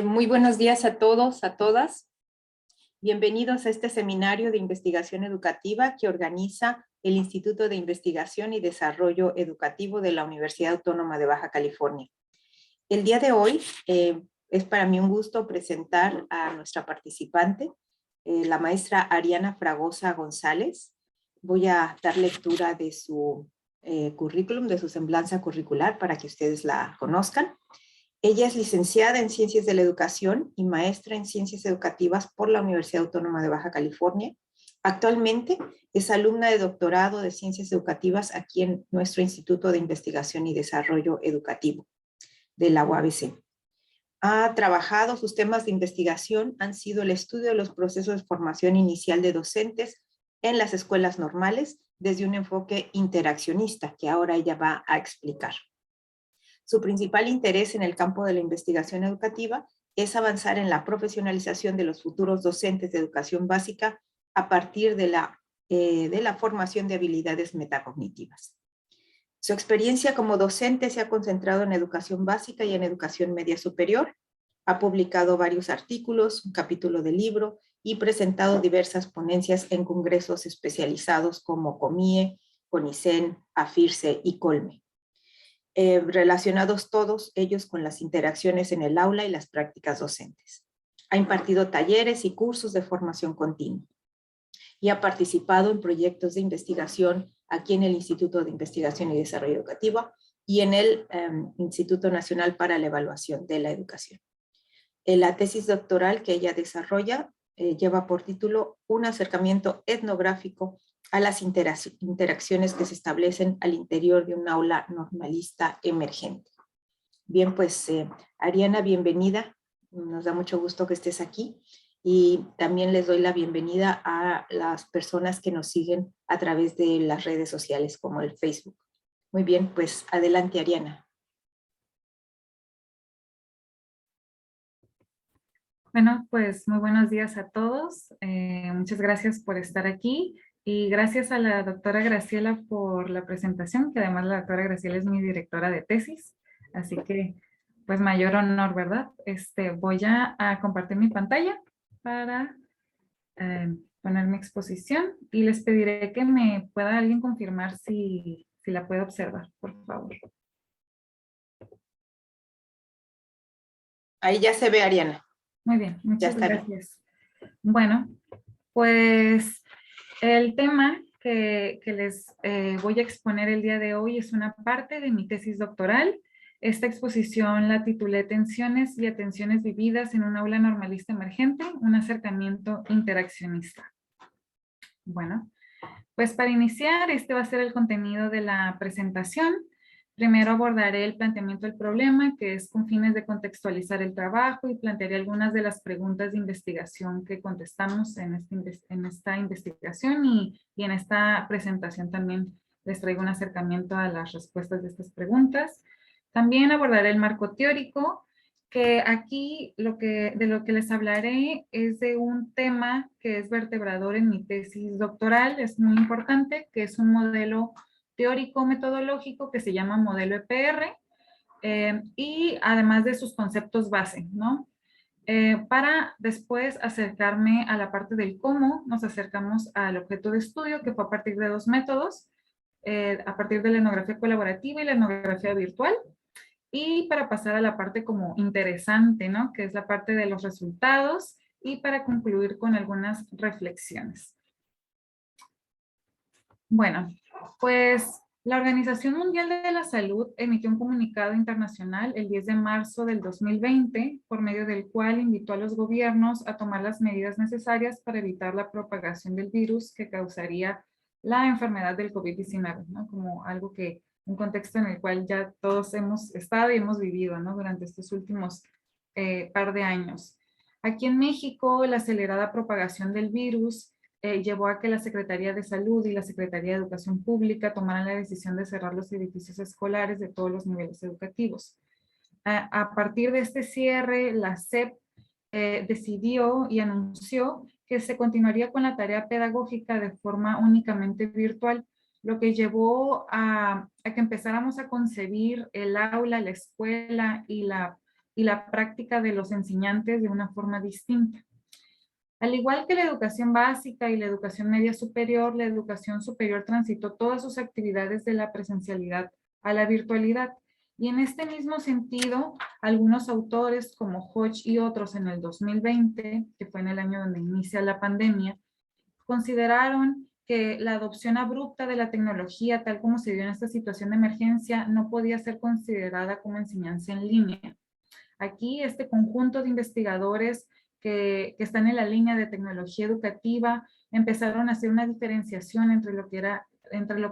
Muy buenos días a todos, a todas. Bienvenidos a este seminario de investigación educativa que organiza el Instituto de Investigación y Desarrollo Educativo de la Universidad Autónoma de Baja California. El día de hoy es para mí un gusto presentar a nuestra participante, la maestra Ariana Fragosa González. Voy a dar lectura de su currículum, de su semblanza curricular para que ustedes la conozcan. Ella es licenciada en Ciencias de la Educación y maestra en Ciencias Educativas por la Universidad Autónoma de Baja California. Actualmente es alumna de doctorado de Ciencias Educativas aquí en nuestro Instituto de Investigación y Desarrollo Educativo de la UABC. Ha trabajado, sus temas de investigación han sido el estudio de los procesos de formación inicial de docentes en las escuelas normales desde un enfoque interaccionista que ahora ella va a explicar. Su principal interés en el campo de la investigación educativa es avanzar en la profesionalización de los futuros docentes de educación básica a partir de la formación de habilidades metacognitivas. Su experiencia como docente se ha concentrado en educación básica y en educación media superior. Ha publicado varios artículos, un capítulo de libro y presentado diversas ponencias en congresos especializados como COMIE, CONICEN, AFIRSE y COLME. Relacionados todos ellos con las interacciones en el aula y las prácticas docentes. Ha impartido talleres y cursos de formación continua y ha participado en proyectos de investigación aquí en el Instituto de Investigación y Desarrollo Educativo y en el Instituto Nacional para la Evaluación de la Educación. La tesis doctoral que ella desarrolla lleva por título Un acercamiento etnográfico a las interacciones que se establecen al interior de un aula normalista emergente. Bien, pues Ariana, bienvenida. Nos da mucho gusto que estés aquí y también les doy la bienvenida a las personas que nos siguen a través de las redes sociales como el Facebook. Muy bien, pues adelante, Ariana. Bueno, pues muy buenos días a todos. Muchas gracias por estar aquí y gracias a la doctora Graciela por la presentación, que además la doctora Graciela es mi directora de tesis, así que pues mayor honor, ¿verdad? Voy a compartir mi pantalla para poner mi exposición y les pediré que me pueda alguien confirmar si la puede observar, por favor. Ahí ya se ve, Ariana. Muy bien, muchas gracias. Bueno, pues el tema que les voy a exponer el día de hoy es una parte de mi tesis doctoral. Esta exposición la titulé Tensiones y atenciones vividas en un aula normalista emergente, un acercamiento interaccionista. Bueno, pues para iniciar, este va a ser el contenido de la presentación. Primero abordaré el planteamiento del problema, que es con fines de contextualizar el trabajo, y plantearé algunas de las preguntas de investigación que contestamos en esta investigación y en esta presentación también les traigo un acercamiento a las respuestas de estas preguntas. También abordaré el marco teórico, que aquí de lo que les hablaré es de un tema que es vertebrador en mi tesis doctoral, es muy importante, que es un modelo teórico-metodológico que se llama modelo EPR, y además de sus conceptos base, ¿no? Para después acercarme a la parte del cómo nos acercamos al objeto de estudio, que fue a partir de dos métodos, a partir de la etnografía colaborativa y la etnografía virtual, y para pasar a la parte como interesante, ¿no? Que es la parte de los resultados, y para concluir con algunas reflexiones. Bueno, pues la Organización Mundial de la Salud emitió un comunicado internacional el 10 de marzo del 2020, por medio del cual invitó a los gobiernos a tomar las medidas necesarias para evitar la propagación del virus que causaría la enfermedad del COVID-19, ¿no? Como algo que, un contexto en el cual ya todos hemos estado y hemos vivido, ¿no? Durante estos últimos par de años. Aquí en México, la acelerada propagación del virus llevó a que la Secretaría de Salud y la Secretaría de Educación Pública tomaran la decisión de cerrar los edificios escolares de todos los niveles educativos. A partir de este cierre, la SEP decidió y anunció que se continuaría con la tarea pedagógica de forma únicamente virtual, lo que llevó a que empezáramos a concebir el aula, la escuela y la y la práctica de los enseñantes de una forma distinta. Al igual que la educación básica y la educación media superior, la educación superior transitó todas sus actividades de la presencialidad a la virtualidad. Y en este mismo sentido, algunos autores como Hodge y otros en el 2020, que fue en el año donde inicia la pandemia, consideraron que la adopción abrupta de la tecnología, tal como se dio en esta situación de emergencia, no podía ser considerada como enseñanza en línea. Aquí este conjunto de investigadores que están en la línea de tecnología educativa empezaron a hacer una diferenciación entre lo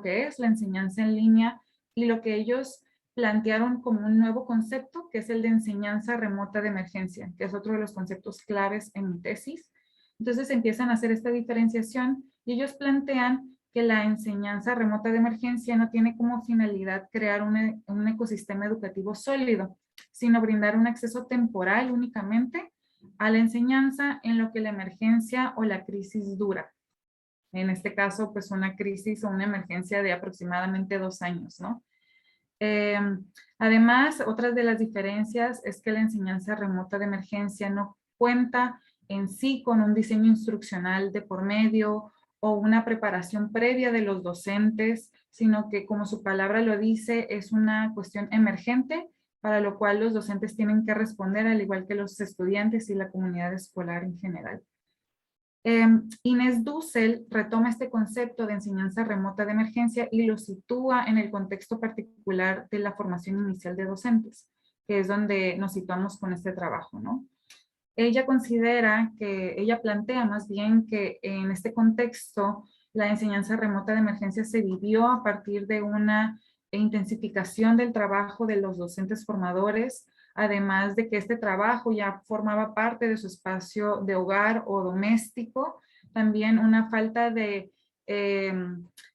que es la enseñanza en línea y lo que ellos plantearon como un nuevo concepto, que es el de enseñanza remota de emergencia, que es otro de los conceptos claves en mi tesis. Entonces empiezan a hacer esta diferenciación y ellos plantean que la enseñanza remota de emergencia no tiene como finalidad crear un ecosistema educativo sólido, sino brindar un acceso temporal únicamente a la enseñanza en lo que la emergencia o la crisis dura. En este caso, pues una crisis o una emergencia de aproximadamente 2 años, ¿no? Además, otra de las diferencias es que la enseñanza remota de emergencia no cuenta en sí con un diseño instruccional de por medio o una preparación previa de los docentes, sino que, como su palabra lo dice, es una cuestión emergente para lo cual los docentes tienen que responder, al igual que los estudiantes y la comunidad escolar en general. Inés Dussel retoma este concepto de enseñanza remota de emergencia y lo sitúa en el contexto particular de la formación inicial de docentes, que es donde nos situamos con este trabajo, ¿no? Ella plantea más bien que en este contexto la enseñanza remota de emergencia se vivió a partir de una intensificación del trabajo de los docentes formadores, además de que este trabajo ya formaba parte de su espacio de hogar o doméstico, también una falta de,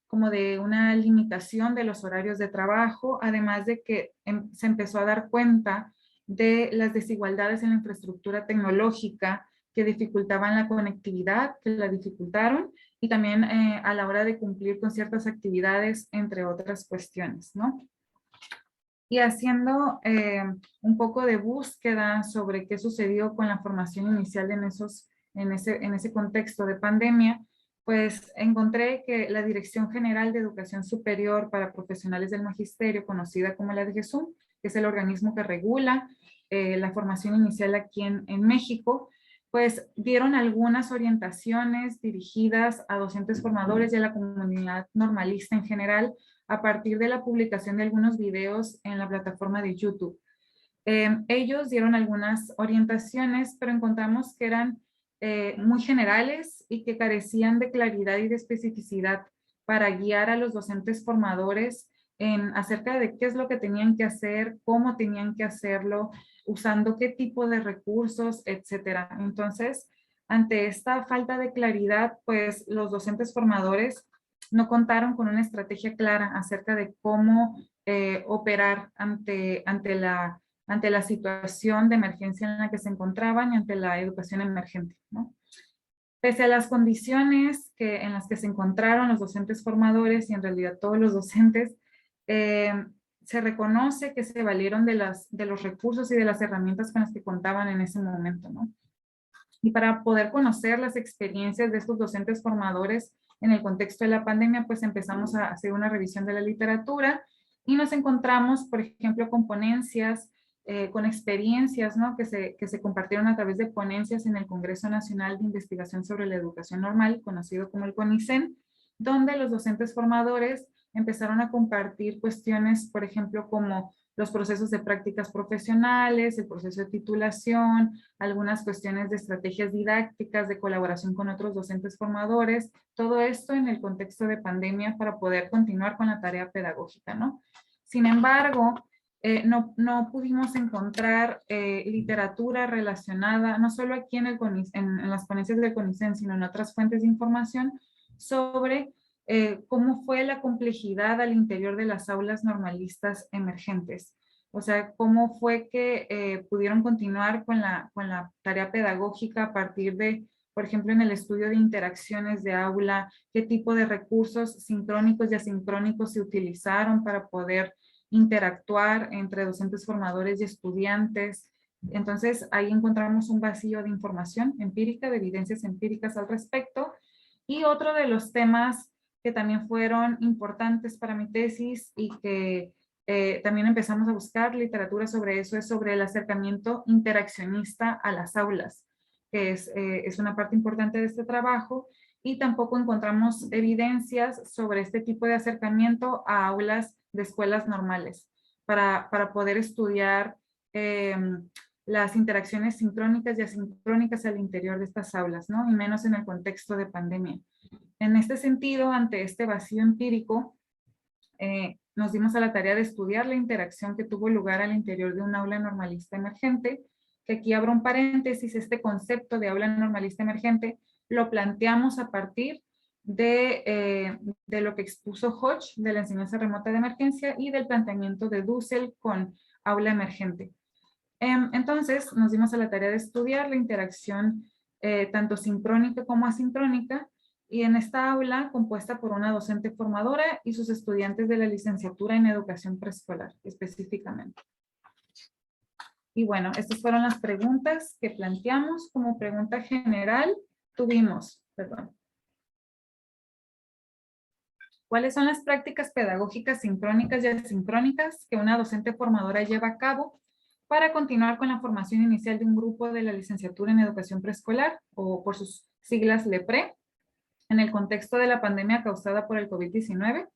como de una limitación de los horarios de trabajo, además de que se empezó a dar cuenta de las desigualdades en la infraestructura tecnológica que dificultaban la conectividad, que la dificultaron, y también a la hora de cumplir con ciertas actividades, entre otras cuestiones, ¿no? Y haciendo un poco de búsqueda sobre qué sucedió con la formación inicial en ese contexto de pandemia, pues encontré que la Dirección General de Educación Superior para Profesionales del Magisterio, conocida como la DGESUM, que es el organismo que regula la formación inicial aquí en México, pues dieron algunas orientaciones dirigidas a docentes formadores y a la comunidad normalista en general a partir de la publicación de algunos videos en la plataforma de YouTube. Ellos dieron algunas orientaciones, pero encontramos que eran muy generales y que carecían de claridad y de especificidad para guiar a los docentes formadores acerca de qué es lo que tenían que hacer, cómo tenían que hacerlo, usando qué tipo de recursos, etcétera. Entonces, ante esta falta de claridad, pues los docentes formadores no contaron con una estrategia clara acerca de cómo operar ante la situación de emergencia en la que se encontraban y ante la educación emergente, ¿no? Pese a las condiciones en las que se encontraron los docentes formadores y en realidad todos los docentes, se reconoce que se valieron de los recursos y de las herramientas con las que contaban en ese momento, ¿no? Y para poder conocer las experiencias de estos docentes formadores en el contexto de la pandemia, pues empezamos a hacer una revisión de la literatura y nos encontramos, por ejemplo, con ponencias, con experiencias, ¿no? que se compartieron a través de ponencias en el Congreso Nacional de Investigación sobre la Educación Normal, conocido como el CONICEN, donde los docentes formadores empezaron a compartir cuestiones, por ejemplo, como los procesos de prácticas profesionales, el proceso de titulación, algunas cuestiones de estrategias didácticas, de colaboración con otros docentes formadores, todo esto en el contexto de pandemia para poder continuar con la tarea pedagógica, ¿no? Sin embargo, no pudimos encontrar literatura relacionada, no solo aquí en las ponencias del CONICEN, sino en otras fuentes de información sobre cómo fue la complejidad al interior de las aulas normalistas emergentes. O sea, cómo fue que pudieron continuar con la tarea pedagógica a partir de, por ejemplo, en el estudio de interacciones de aula, qué tipo de recursos sincrónicos y asincrónicos se utilizaron para poder interactuar entre docentes formadores y estudiantes, Entonces, ahí encontramos un vacío de información empírica, de evidencias empíricas al respecto. Y otro de los temas que también fueron importantes para mi tesis y que también empezamos a buscar literatura sobre eso es sobre el acercamiento interaccionista a las aulas, que es una parte importante de este trabajo, y tampoco encontramos evidencias sobre este tipo de acercamiento a aulas de escuelas normales para poder estudiar las interacciones sincrónicas y asincrónicas al interior de estas aulas, ¿no? Y menos en el contexto de pandemia. En este sentido, ante este vacío empírico, nos dimos a la tarea de estudiar la interacción que tuvo lugar al interior de un aula normalista emergente, que aquí abro un paréntesis, este concepto de aula normalista emergente lo planteamos a partir de lo que expuso Hodge de la enseñanza remota de emergencia y del planteamiento de Dussel con aula emergente. Entonces, nos dimos a la tarea de estudiar la interacción tanto sincrónica como asincrónica, y en esta aula, compuesta por una docente formadora y sus estudiantes de la licenciatura en educación preescolar, específicamente. Y bueno, estas fueron las preguntas que planteamos. Como pregunta general, tuvimos, ¿cuáles son las prácticas pedagógicas sincrónicas y asincrónicas que una docente formadora lleva a cabo para continuar con la formación inicial de un grupo de la licenciatura en educación preescolar, o por sus siglas LEPRE, en el contexto de la pandemia causada por el COVID-19?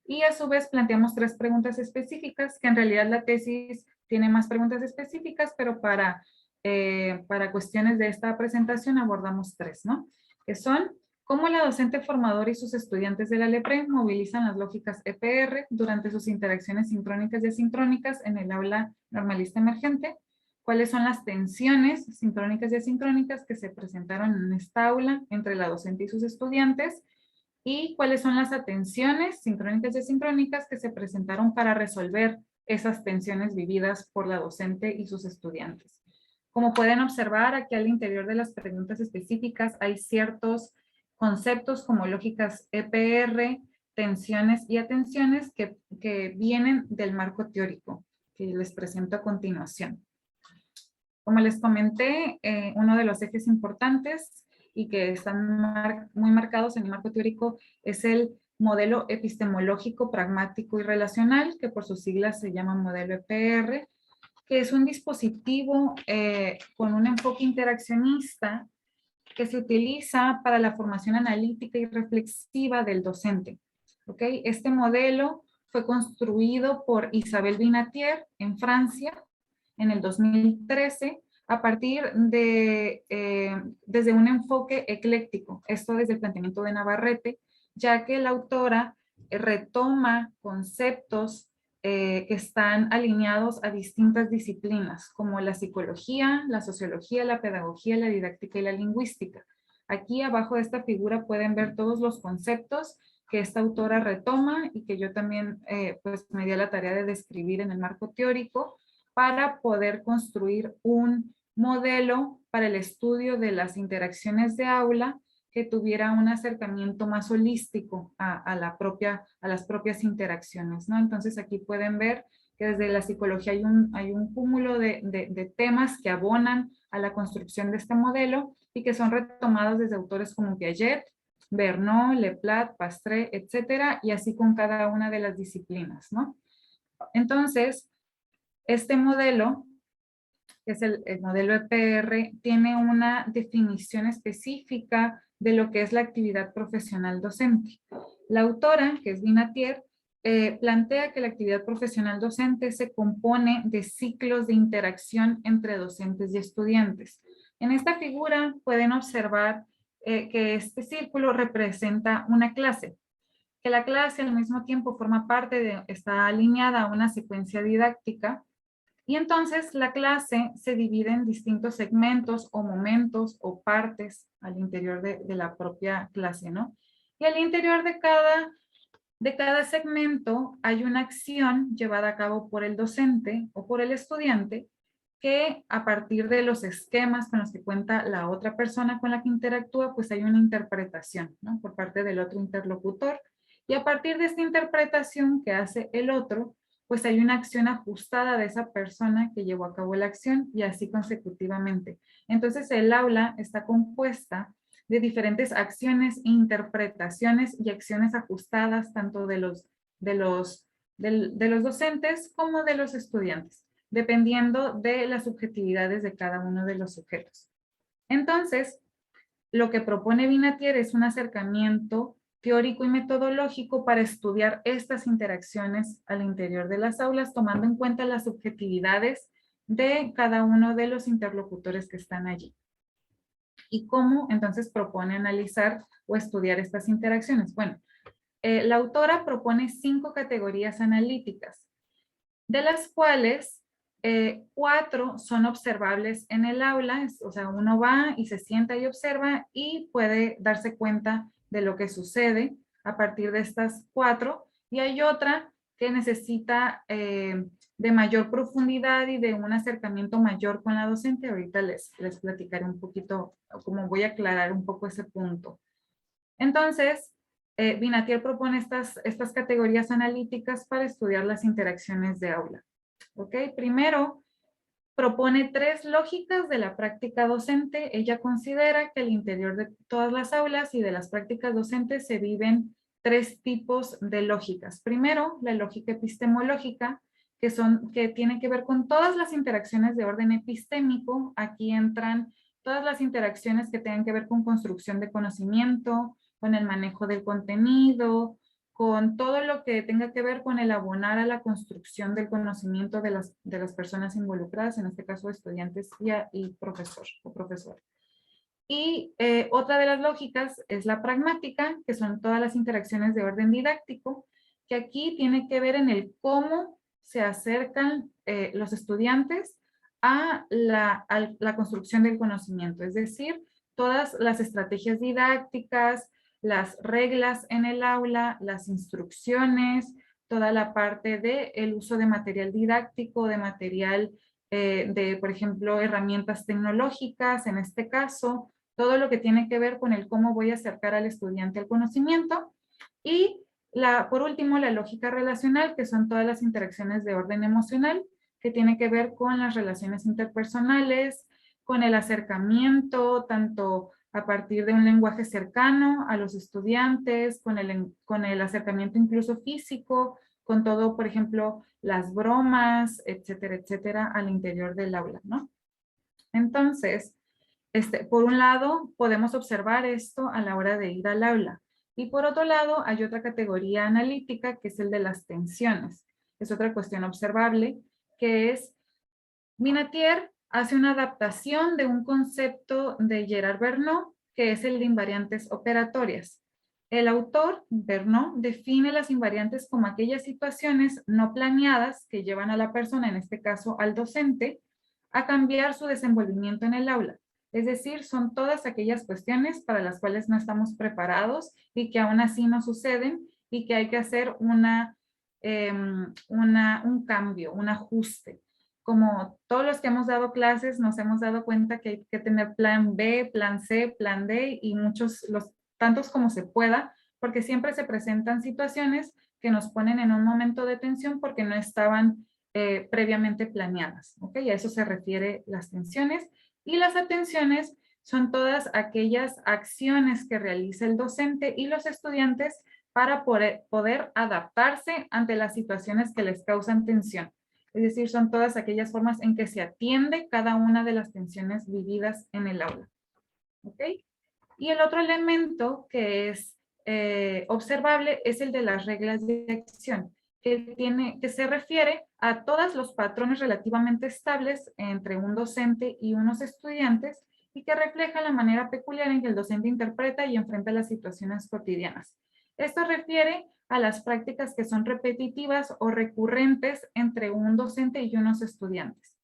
Y a su vez planteamos 3 preguntas específicas, que en realidad la tesis tiene más preguntas específicas, pero para cuestiones de esta presentación abordamos 3, ¿no? Que son: ¿cómo la docente formadora y sus estudiantes de la LEPRE movilizan las lógicas EPR durante sus interacciones sincrónicas y asincrónicas en el aula normalista emergente? ¿Cuáles son las tensiones sincrónicas y asincrónicas que se presentaron en esta aula entre la docente y sus estudiantes? ¿Y cuáles son las atenciones sincrónicas y asincrónicas que se presentaron para resolver esas tensiones vividas por la docente y sus estudiantes? Como pueden observar, aquí al interior de las preguntas específicas hay ciertos conceptos como lógicas EPR, tensiones y atenciones que vienen del marco teórico, que les presento a continuación. Como les comenté, uno de los ejes importantes y que están muy marcados en el marco teórico es el modelo epistemológico, pragmático y relacional, que por sus siglas se llama modelo EPR, que es un dispositivo con un enfoque interaccionista que se utiliza para la formación analítica y reflexiva del docente. ¿Okay? Este modelo fue construido por Isabelle Binatier en Francia en el 2013 a partir de, desde un enfoque ecléctico, esto desde el planteamiento de Navarrete, ya que la autora retoma conceptos que están alineados a distintas disciplinas, como la psicología, la sociología, la pedagogía, la didáctica y la lingüística. Aquí abajo de esta figura pueden ver todos los conceptos que esta autora retoma y que yo también pues me di a la tarea de describir en el marco teórico para poder construir un modelo para el estudio de las interacciones de aula que tuviera un acercamiento más holístico a las propias interacciones, ¿no? Entonces aquí pueden ver que desde la psicología hay un cúmulo de temas que abonan a la construcción de este modelo y que son retomados desde autores como Piaget, Bernot, Leplat, Pastre, etcétera, y así con cada una de las disciplinas, ¿no? Entonces, este modelo, que es el modelo EPR, tiene una definición específica de lo que es la actividad profesional docente. La autora, que es Binatier, plantea que la actividad profesional docente se compone de ciclos de interacción entre docentes y estudiantes. En esta figura pueden observar que este círculo representa una clase, que la clase al mismo tiempo forma parte está alineada a una secuencia didáctica, y entonces la clase se divide en distintos segmentos o momentos o partes al interior de la propia clase, ¿no? Y al interior de cada segmento hay una acción llevada a cabo por el docente o por el estudiante que a partir de los esquemas con los que cuenta la otra persona con la que interactúa, pues hay una interpretación, ¿no? Por parte del otro interlocutor. Y a partir de esta interpretación que hace el otro, pues hay una acción ajustada de esa persona que llevó a cabo la acción y así consecutivamente. Entonces el aula está compuesta de diferentes acciones, interpretaciones y acciones ajustadas tanto de los docentes como de los estudiantes, dependiendo de las subjetividades de cada uno de los sujetos. Entonces, lo que propone Vinatier es un acercamiento teórico y metodológico para estudiar estas interacciones al interior de las aulas, tomando en cuenta las subjetividades de cada uno de los interlocutores que están allí. ¿Y cómo entonces propone analizar o estudiar estas interacciones? Bueno, la autora propone 5 categorías analíticas, de las cuales 4 son observables en el aula, o sea, uno va y se sienta y observa y puede darse cuenta de lo que sucede a partir de estas 4, y hay otra que necesita de mayor profundidad y de un acercamiento mayor con la docente. Ahorita les platicaré un poquito, como voy a aclarar un poco ese punto. Entonces, Vinatier propone estas categorías analíticas para estudiar las interacciones de aula. ¿Ok? Primero, propone 3 lógicas de la práctica docente. Ella considera que al interior de todas las aulas y de las prácticas docentes se viven 3 tipos de lógicas. Primero, la lógica epistemológica, que tiene que ver con todas las interacciones de orden epistémico. Aquí entran todas las interacciones que tengan que ver con construcción de conocimiento, con el manejo del contenido, con todo lo que tenga que ver con el abonar a la construcción del conocimiento de las personas involucradas, en este caso estudiantes y profesor o profesora. Y otra de las lógicas es la pragmática, que son todas las interacciones de orden didáctico, que aquí tiene que ver en el cómo se acercan los estudiantes a la construcción del conocimiento, es decir, todas las estrategias didácticas, las reglas en el aula, las instrucciones, toda la parte del uso de material didáctico, de material de, por ejemplo, herramientas tecnológicas, en este caso, todo lo que tiene que ver con el cómo voy a acercar al estudiante al conocimiento. Y por último, la lógica relacional, que son todas las interacciones de orden emocional, que tiene que ver con las relaciones interpersonales, con el acercamiento, tanto a partir de un lenguaje cercano a los estudiantes, con el acercamiento incluso físico, con todo, por ejemplo, las bromas, etcétera, etcétera, al interior del aula, ¿no? Entonces, por un lado, podemos observar esto a la hora de ir al aula. Y por otro lado, hay otra categoría analítica que es el de las tensiones. Es otra cuestión observable, que es Vinatier hace una adaptación de un concepto de Gerard Bernot, que es el de invariantes operatorias. El autor, Bernot, define las invariantes como aquellas situaciones no planeadas que llevan a la persona, en este caso al docente, a cambiar su desenvolvimiento en el aula. Es decir, son todas aquellas cuestiones para las cuales no estamos preparados y que aún así no suceden y que hay que hacer un cambio, un ajuste. Como todos los que hemos dado clases nos hemos dado cuenta que hay que tener plan B, plan C, plan D y tantos como se pueda, porque siempre se presentan situaciones que nos ponen en un momento de tensión porque no estaban previamente planeadas, ¿ok? A eso se refiere las tensiones. Y las atenciones son todas aquellas acciones que realiza el docente y los estudiantes para poder adaptarse ante las situaciones que les causan tensión. Es decir, son todas aquellas formas en que se atiende cada una de las tensiones vividas en el aula. ¿Ok? Y el otro elemento que es observable es el de las reglas de acción, que se refiere a todos los patrones relativamente estables entre un docente y unos estudiantes y que refleja la manera peculiar en que el docente interpreta y enfrenta las situaciones cotidianas. Esto refiere a las prácticas que son repetitivas o recurrentes entre un docente y unos estudiantes.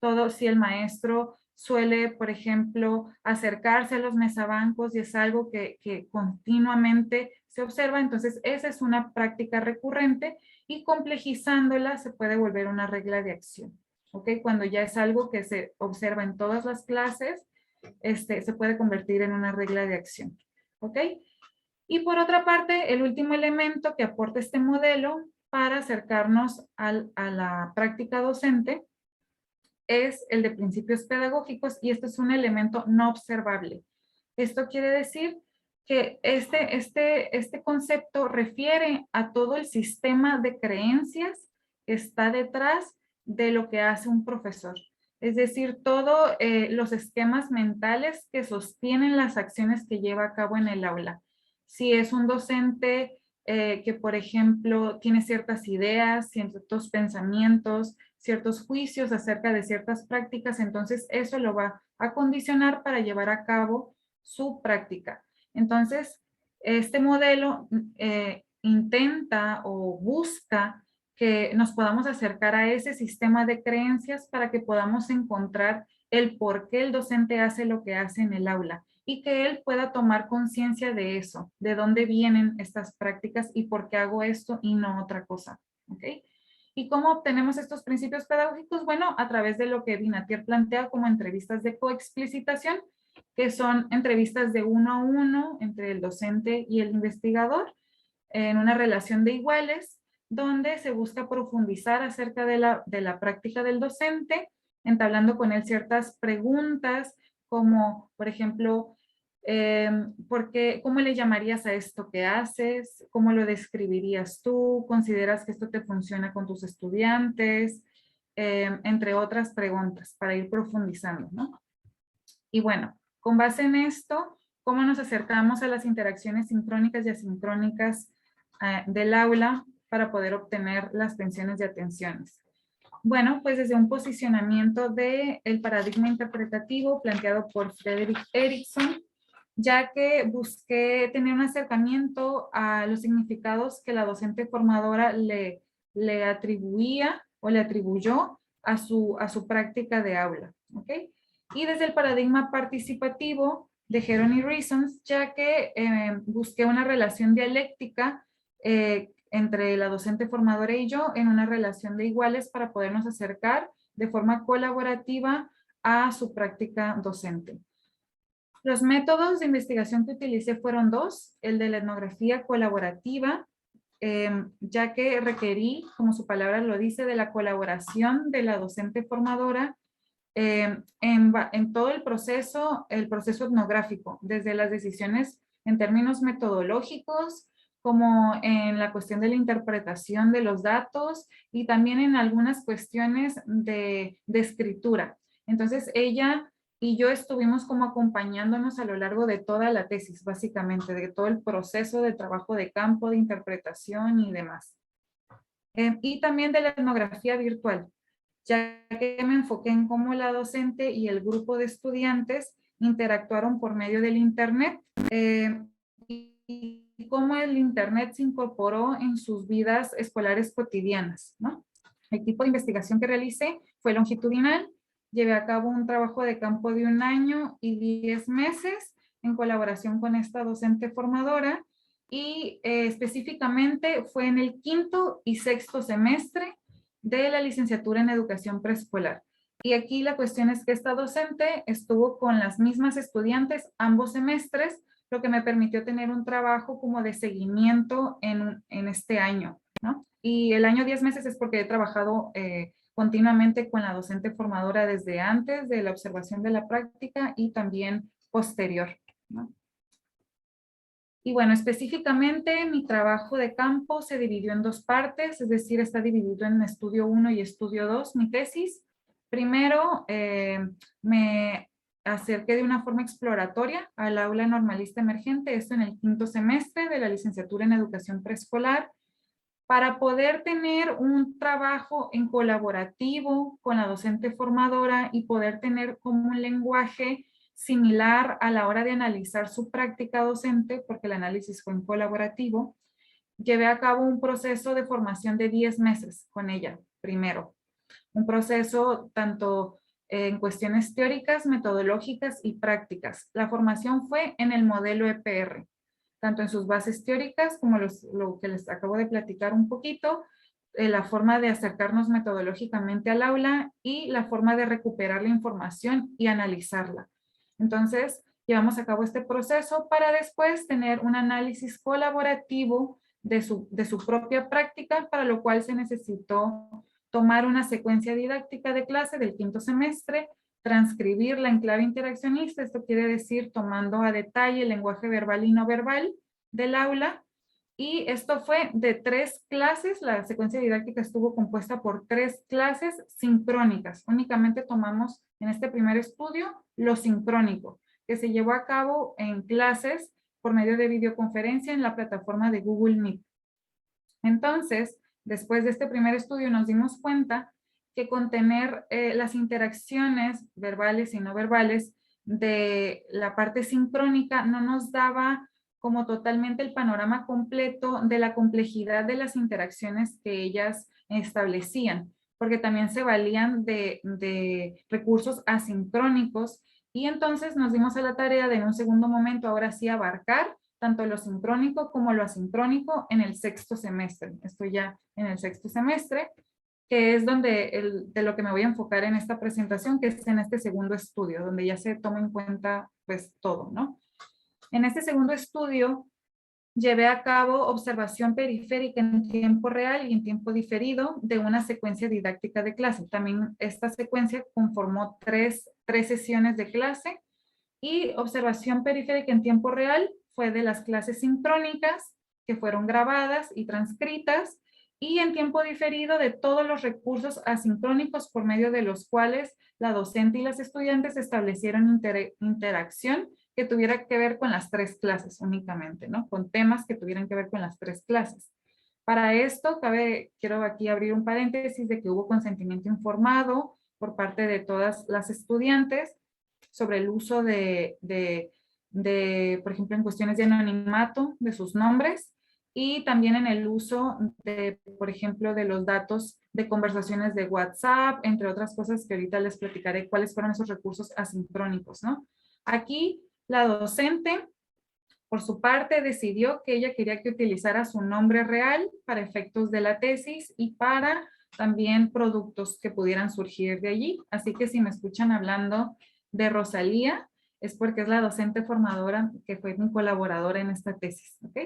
Todo si el maestro suele, por ejemplo, acercarse a los mesabancos y es algo que continuamente se observa, entonces esa es una práctica recurrente y complejizándola se puede volver una regla de acción. ¿Ok? Cuando ya es algo que se observa en todas las clases, se puede convertir en una regla de acción. ¿Ok? Y por otra parte, el último elemento que aporta este modelo para acercarnos a la práctica docente es el de principios pedagógicos, y este es un elemento no observable. Esto quiere decir que este concepto refiere a todo el sistema de creencias que está detrás de lo que hace un profesor. Es decir, todos los esquemas mentales que sostienen las acciones que lleva a cabo en el aula. Si es un docente que, por ejemplo, tiene ciertas ideas, ciertos pensamientos, ciertos juicios acerca de ciertas prácticas, entonces eso lo va a condicionar para llevar a cabo su práctica. Entonces, este modelo intenta o busca que nos podamos acercar a ese sistema de creencias para que podamos encontrar el por qué el docente hace lo que hace en el aula y que él pueda tomar conciencia de eso, de dónde vienen estas prácticas y por qué hago esto y no otra cosa. ¿Ok? ¿Y cómo obtenemos estos principios pedagógicos? Bueno, a través de lo que Vinatier plantea como entrevistas de coexplicitación, que son entrevistas de 1 a 1 entre el docente y el investigador en una relación de iguales, donde se busca profundizar acerca de la práctica del docente, entablando con él ciertas preguntas, como, por ejemplo, ¿cómo le llamarías a esto que haces? ¿Cómo lo describirías tú? ¿Consideras que esto te funciona con tus estudiantes? Entre otras preguntas, para ir profundizando, ¿no? Y bueno, con base en esto, ¿cómo nos acercamos a las interacciones sincrónicas y asincrónicas del aula para poder obtener las tensiones y atenciones? Bueno, pues desde un posicionamiento del paradigma interpretativo planteado por Frederick Erikson, ya que busqué tener un acercamiento a los significados que la docente formadora le atribuía o le atribuyó a su práctica de aula. ¿Ok? Y desde el paradigma participativo de Heron y Reasons, ya que busqué una relación dialéctica entre la docente formadora y yo en una relación de iguales para podernos acercar de forma colaborativa a su práctica docente. Los métodos de investigación que utilicé fueron dos: el de la etnografía colaborativa, ya que requerí, como su palabra lo dice, de la colaboración de la docente formadora en todo el proceso etnográfico, desde las decisiones en términos metodológicos, como en la cuestión de la interpretación de los datos y también en algunas cuestiones de escritura. Entonces ella y yo estuvimos como acompañándonos a lo largo de toda la tesis, básicamente, de todo el proceso de trabajo de campo, de interpretación y demás. Y también de la etnografía virtual, ya que me enfoqué en cómo la docente y el grupo de estudiantes interactuaron por medio del Internet y cómo el Internet se incorporó en sus vidas escolares cotidianas, ¿no? El tipo de investigación que realicé fue longitudinal. Llevé a cabo un trabajo de campo de 1 año y 10 meses en colaboración con esta docente formadora y específicamente fue en el 5º y 6º semestre de la licenciatura en educación preescolar. Y aquí la cuestión es que esta docente estuvo con las mismas estudiantes ambos semestres, lo que me permitió tener un trabajo como de seguimiento en este año, ¿no? Y el año 10 meses es porque he trabajado continuamente con la docente formadora desde antes de la observación de la práctica y también posterior, ¿no? Y bueno, específicamente mi trabajo de campo se dividió en 2 partes, es decir, está dividido en estudio 1 y estudio 2, mi tesis. Primero, me acerqué de una forma exploratoria al aula normalista emergente, esto en el 5º semestre de la licenciatura en educación preescolar, para poder tener un trabajo en colaborativo con la docente formadora y poder tener como un lenguaje similar a la hora de analizar su práctica docente, porque el análisis fue en colaborativo. Llevé a cabo un proceso de formación de 10 meses con ella, primero. Un proceso tanto en cuestiones teóricas, metodológicas y prácticas. La formación fue en el modelo EPR, tanto en sus bases teóricas como lo que les acabo de platicar un poquito, la forma de acercarnos metodológicamente al aula y la forma de recuperar la información y analizarla. Entonces, llevamos a cabo este proceso para después tener un análisis colaborativo de su propia práctica, para lo cual se necesitó tomar una secuencia didáctica de clase del quinto semestre, transcribirla en clave interaccionista, esto quiere decir tomando a detalle el lenguaje verbal y no verbal del aula, y esto fue de 3 clases, la secuencia didáctica estuvo compuesta por 3 clases sincrónicas. Únicamente tomamos en este primer estudio lo sincrónico, que se llevó a cabo en clases por medio de videoconferencia en la plataforma de Google Meet. Entonces, después de este primer estudio nos dimos cuenta que con tener las interacciones verbales y no verbales de la parte sincrónica no nos daba como totalmente el panorama completo de la complejidad de las interacciones que ellas establecían, porque también se valían de recursos asincrónicos, y entonces nos dimos a la tarea de en un segundo momento ahora sí abarcar tanto lo sincrónico como lo asincrónico en el sexto semestre. Estoy ya en el sexto semestre, que es de lo que me voy a enfocar en esta presentación, que es en este segundo estudio, donde ya se toma en cuenta pues todo, ¿no? En este segundo estudio llevé a cabo observación periférica en tiempo real y en tiempo diferido de una secuencia didáctica de clase. También esta secuencia conformó tres sesiones de clase, y observación periférica en tiempo real fue de las clases sincrónicas que fueron grabadas y transcritas, y en tiempo diferido de todos los recursos asincrónicos por medio de los cuales la docente y las estudiantes establecieron interacción que tuviera que ver con las 3 clases únicamente, ¿no? Con temas que tuvieran que ver con las 3 clases. Para esto, quiero aquí abrir un paréntesis de que hubo consentimiento informado por parte de todas las estudiantes sobre el uso por ejemplo, en cuestiones de anonimato de sus nombres, y también en el uso de, por ejemplo, de los datos de conversaciones de WhatsApp, entre otras cosas que ahorita les platicaré cuáles fueron esos recursos asincrónicos, ¿no? Aquí la docente, por su parte, decidió que ella quería que utilizara su nombre real para efectos de la tesis y para también productos que pudieran surgir de allí. Así que si me escuchan hablando de Rosalía, es porque es la docente formadora que fue mi colaboradora en esta tesis, ¿ok?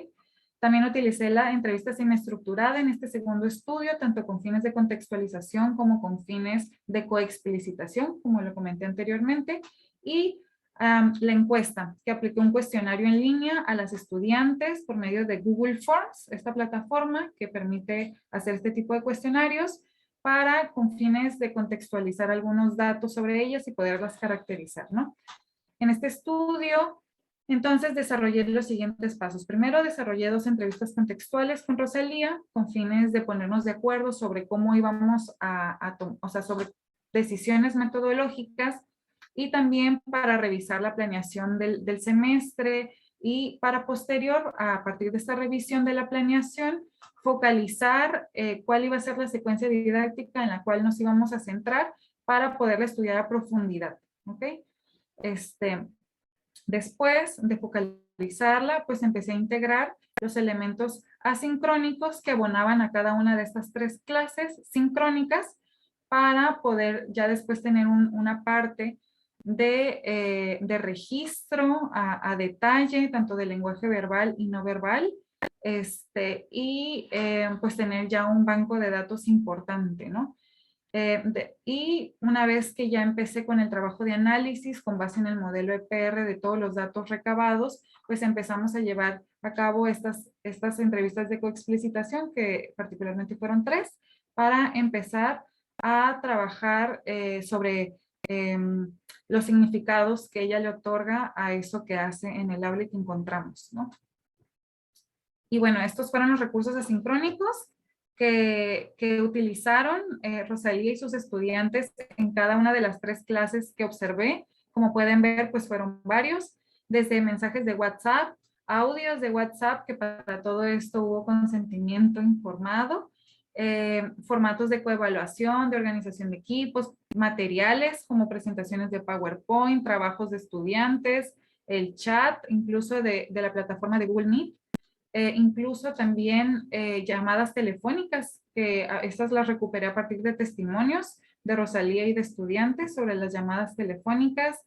También utilicé la entrevista semiestructurada en este segundo estudio, tanto con fines de contextualización como con fines de coexplicitación, como lo comenté anteriormente, y la encuesta, que apliqué un cuestionario en línea a las estudiantes por medio de Google Forms, esta plataforma que permite hacer este tipo de cuestionarios para con fines de contextualizar algunos datos sobre ellas y poderlas caracterizar, ¿no? En este estudio, entonces, desarrollé los siguientes pasos. Primero, desarrollé 2 entrevistas contextuales con Rosalía con fines de ponernos de acuerdo sobre cómo íbamos o sea, sobre decisiones metodológicas, y también para revisar la planeación del semestre, y para posterior, a partir de esta revisión de la planeación, focalizar cuál iba a ser la secuencia didáctica en la cual nos íbamos a centrar para poderla estudiar a profundidad, ¿ok? Después de focalizarla, pues empecé a integrar los elementos asincrónicos que abonaban a cada una de estas 3 clases sincrónicas para poder ya después tener una parte de registro a detalle, tanto del lenguaje verbal y no verbal, y pues tener ya un banco de datos importante, ¿no? Y una vez que ya empecé con el trabajo de análisis con base en el modelo EPR de todos los datos recabados, pues empezamos a llevar a cabo estas entrevistas de coexplicitación, que particularmente fueron 3, para empezar a trabajar sobre los significados que ella le otorga a eso que hace en el aula y que encontramos, ¿no? Y bueno, estos fueron los recursos asincrónicos que utilizaron Rosalía y sus estudiantes en cada una de las 3 clases que observé. Como pueden ver, pues fueron varios, desde mensajes de WhatsApp, audios de WhatsApp, que para todo esto hubo consentimiento informado, formatos de coevaluación, de organización de equipos, materiales como presentaciones de PowerPoint, trabajos de estudiantes, el chat, incluso de la plataforma de Google Meet. Incluso también llamadas telefónicas, que estas las recuperé a partir de testimonios de Rosalía y de estudiantes sobre las llamadas telefónicas,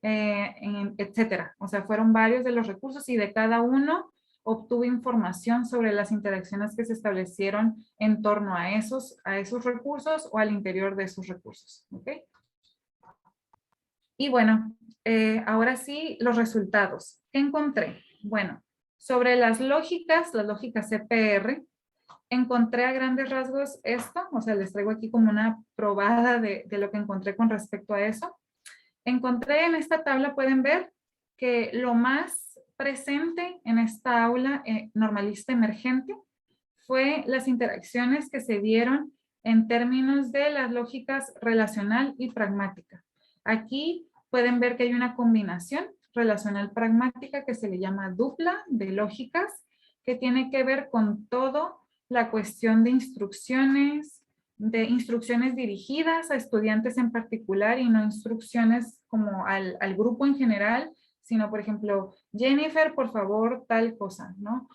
etcétera. O sea, fueron varios de los recursos, y de cada uno obtuvo información sobre las interacciones que se establecieron en torno a esos recursos o al interior de esos recursos. ¿Ok? Y bueno, ahora sí, los resultados. ¿Qué encontré? Bueno, sobre las lógicas CPR, encontré a grandes rasgos esto, o sea, les traigo aquí como una probada de lo que encontré con respecto a eso. Encontré en esta tabla, pueden ver, que lo más presente en esta aula normalista emergente fue las interacciones que se dieron en términos de las lógicas relacional y pragmática. Aquí pueden ver que hay una combinación relacional pragmática que se le llama dupla de lógicas, que tiene que ver con todo la cuestión de instrucciones dirigidas a estudiantes en particular y no instrucciones como al grupo en general, sino por ejemplo, Jennifer, por favor, tal cosa, ¿no?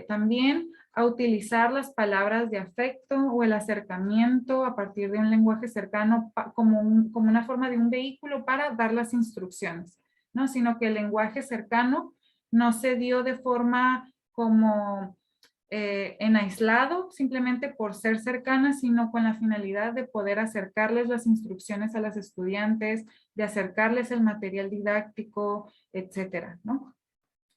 También a utilizar las palabras de afecto o el acercamiento a partir de un lenguaje cercano como una forma de un vehículo para dar las instrucciones, ¿no? Sino que el lenguaje cercano no se dio de forma como en aislado, simplemente por ser cercana, sino con la finalidad de poder acercarles las instrucciones a los estudiantes, de acercarles el material didáctico, etcétera, ¿no?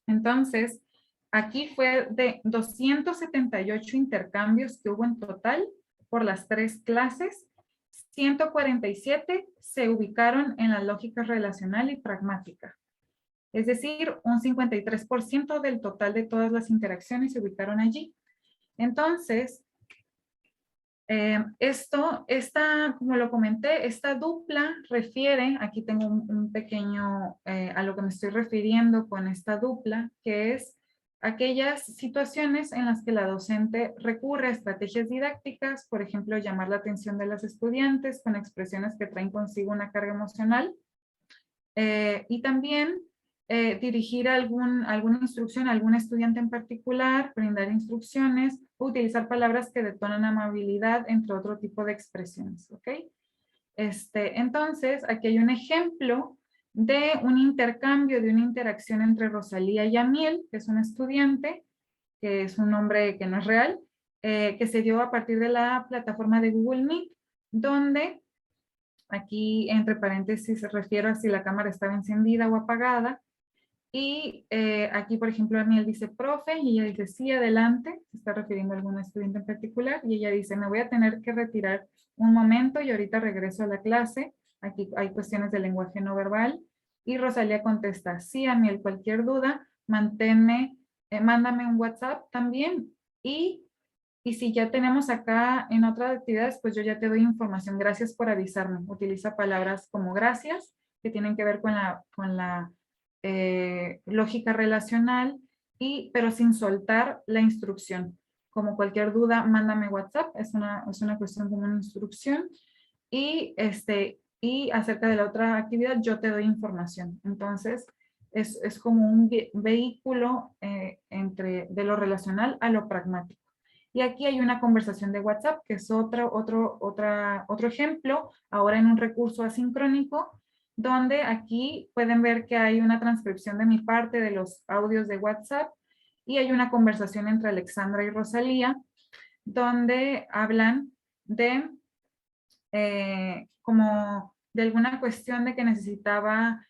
Entonces, aquí fue de 278 intercambios que hubo en total por las 3 clases. 147 se ubicaron en la lógica relacional y pragmática. Es decir, un 53% del total de todas las interacciones se ubicaron allí. Entonces, como lo comenté, esta dupla refiere, aquí tengo un pequeño, a lo que me estoy refiriendo con esta dupla, que es aquellas situaciones en las que la docente recurre a estrategias didácticas, por ejemplo, llamar la atención de los estudiantes con expresiones que traen consigo una carga emocional, y también dirigir alguna instrucción a algún estudiante en particular, brindar instrucciones, utilizar palabras que detonan amabilidad, entre otro tipo de expresiones, ¿ok? Entonces, aquí hay un ejemplo de un intercambio, de una interacción entre Rosalía y Amiel, que es un estudiante, que es un nombre que no es real, que se dio a partir de la plataforma de Google Meet, donde aquí entre paréntesis se refiere a si la cámara estaba encendida o apagada. Y aquí, por ejemplo, Amiel dice, profe, y ella dice, sí, adelante, se está refiriendo a algún estudiante en particular, y ella dice, me voy a tener que retirar un momento y ahorita regreso a la clase. Aquí hay cuestiones de lenguaje no verbal. Y Rosalía contesta, sí, Amiel, cualquier duda, mándame un WhatsApp también. Y si ya tenemos acá en otras actividades, pues yo ya te doy información. Gracias por avisarme. Utiliza palabras como gracias, que tienen que ver con la lógica relacional, pero sin soltar la instrucción. Como cualquier duda, mándame WhatsApp. Es una cuestión como una instrucción. Y acerca de la otra actividad, yo te doy información. Entonces, es como un vehículo de lo relacional a lo pragmático. Y aquí hay una conversación de WhatsApp, que es otro ejemplo, ahora en un recurso asincrónico, donde aquí pueden ver que hay una transcripción de mi parte de los audios de WhatsApp y hay una conversación entre Alexandra y Rosalía, donde hablan de como de alguna cuestión de que necesitaba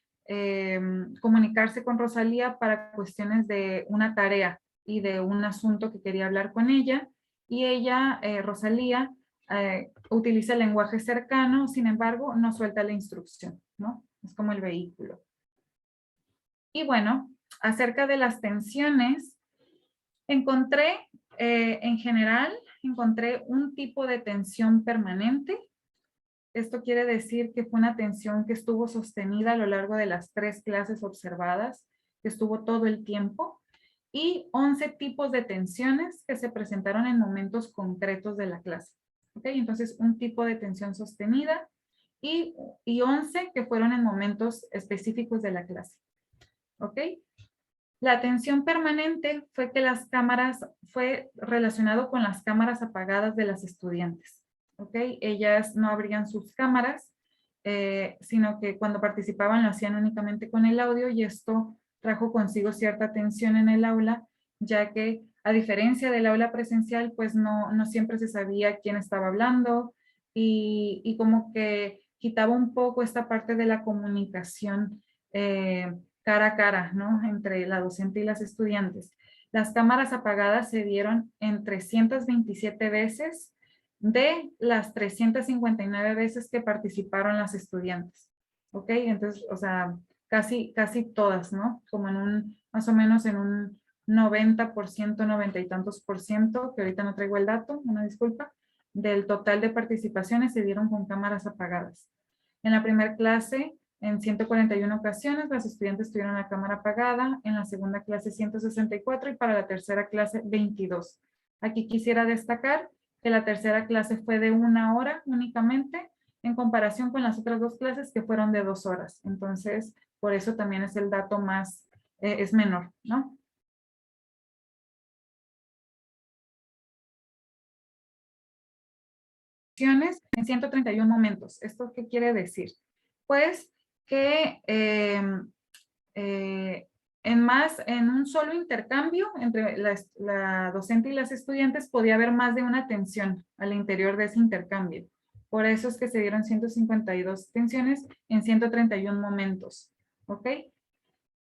comunicarse con Rosalía para cuestiones de una tarea y de un asunto que quería hablar con ella, y ella, Rosalía, utiliza el lenguaje cercano, sin embargo, no suelta la instrucción, ¿no? Es como el vehículo. Y bueno, acerca de las tensiones, encontré, en general, encontré un tipo de tensión permanente. Esto quiere decir que fue una tensión que estuvo sostenida a lo largo de las 3 clases observadas, que estuvo todo el tiempo, y 11 tipos de tensiones que se presentaron en momentos concretos de la clase. ¿Ok? Entonces, un tipo de tensión sostenida y 11 que fueron en momentos específicos de la clase. ¿Ok? La tensión permanente fue relacionado con las cámaras apagadas de las estudiantes. ¿Ok? Ellas no abrían sus cámaras, sino que cuando participaban lo hacían únicamente con el audio, y esto trajo consigo cierta tensión en el aula ya que a diferencia del aula presencial, pues no siempre se sabía quién estaba hablando y como que quitaba un poco esta parte de la comunicación cara a cara, ¿no? Entre la docente y las estudiantes. Las cámaras apagadas se dieron en 327 veces de las 359 veces que participaron las estudiantes. ¿Ok? Entonces, o sea, casi todas, ¿no? Como en un, más o menos en un 90%, 90 y tantos por ciento, que ahorita no traigo el dato, una disculpa, del total de participaciones se dieron con cámaras apagadas. En la primera clase, en 141 ocasiones, las estudiantes tuvieron la cámara apagada, en la segunda clase 164 y para la tercera clase 22. Aquí quisiera destacar que la tercera clase fue de 1 hora únicamente, en comparación con las otras 2 clases que fueron de 2 horas. Entonces, por eso también es el dato más, es menor, ¿no? En 131 momentos. ¿Esto qué quiere decir? Pues que en un solo intercambio entre la docente y las estudiantes podía haber más de una tensión al interior de ese intercambio. Por eso es que se dieron 152 tensiones en 131 momentos. ¿Ok?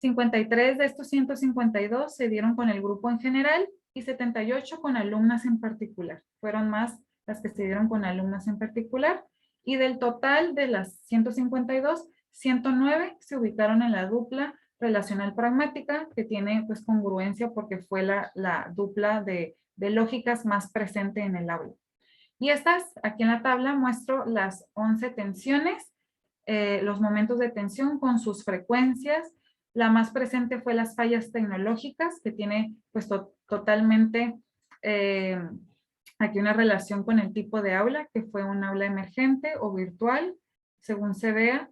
53 de estos 152 se dieron con el grupo en general y 78 con alumnas en particular. Fueron más las que se dieron con alumnas en particular. Y del total de las 152, 109 se ubicaron en la dupla relacional pragmática, que tiene pues congruencia porque fue la dupla de lógicas más presente en el aula. Y estas, aquí en la tabla, muestro las 11 tensiones, los momentos de tensión con sus frecuencias. La más presente fue las fallas tecnológicas, que tiene pues totalmente aquí una relación con el tipo de aula, que fue un aula emergente o virtual, según se vea,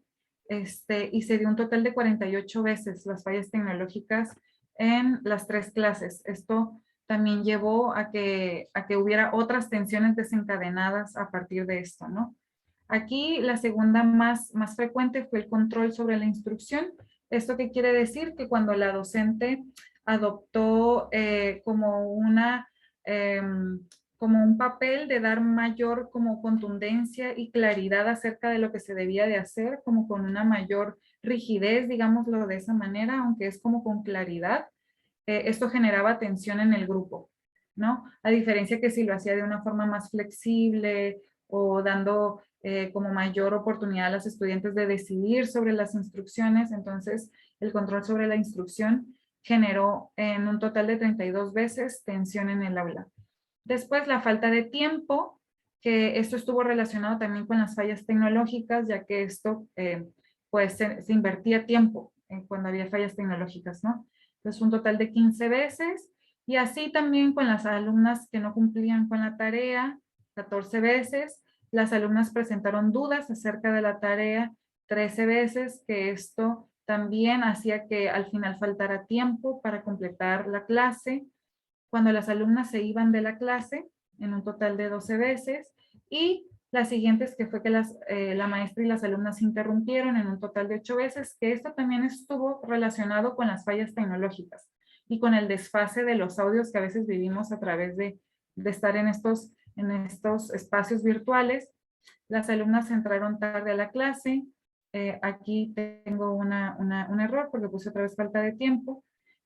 y se dio un total de 48 veces las fallas tecnológicas en las 3 clases. Esto también llevó a que hubiera otras tensiones desencadenadas a partir de esto, ¿no? Aquí la segunda más frecuente fue el control sobre la instrucción. ¿Esto qué quiere decir? Que cuando la docente adoptó como un papel de dar mayor como contundencia y claridad acerca de lo que se debía de hacer, como con una mayor rigidez, digámoslo de esa manera, aunque es como con claridad, esto generaba tensión en el grupo, ¿no? A diferencia que si lo hacía de una forma más flexible o dando como mayor oportunidad a los estudiantes de decidir sobre las instrucciones, entonces el control sobre la instrucción generó en un total de 32 veces tensión en el aula. Después la falta de tiempo, que esto estuvo relacionado también con las fallas tecnológicas, ya que esto pues se invertía tiempo cuando había fallas tecnológicas, ¿no? Entonces un total de 15 veces y así también con las alumnas que no cumplían con la tarea, 14 veces. Las alumnas presentaron dudas acerca de la tarea 13 veces, que esto también hacía que al final faltara tiempo para completar la clase. Cuando las alumnas se iban de la clase, en un total de 12 veces, y las siguientes que fue que la maestra y las alumnas se interrumpieron en un total de 8 veces, que esto también estuvo relacionado con las fallas tecnológicas y con el desfase de los audios que a veces vivimos a través de estar en estos espacios virtuales. Las alumnas entraron tarde a la clase. Aquí tengo un error porque puse otra vez falta de tiempo.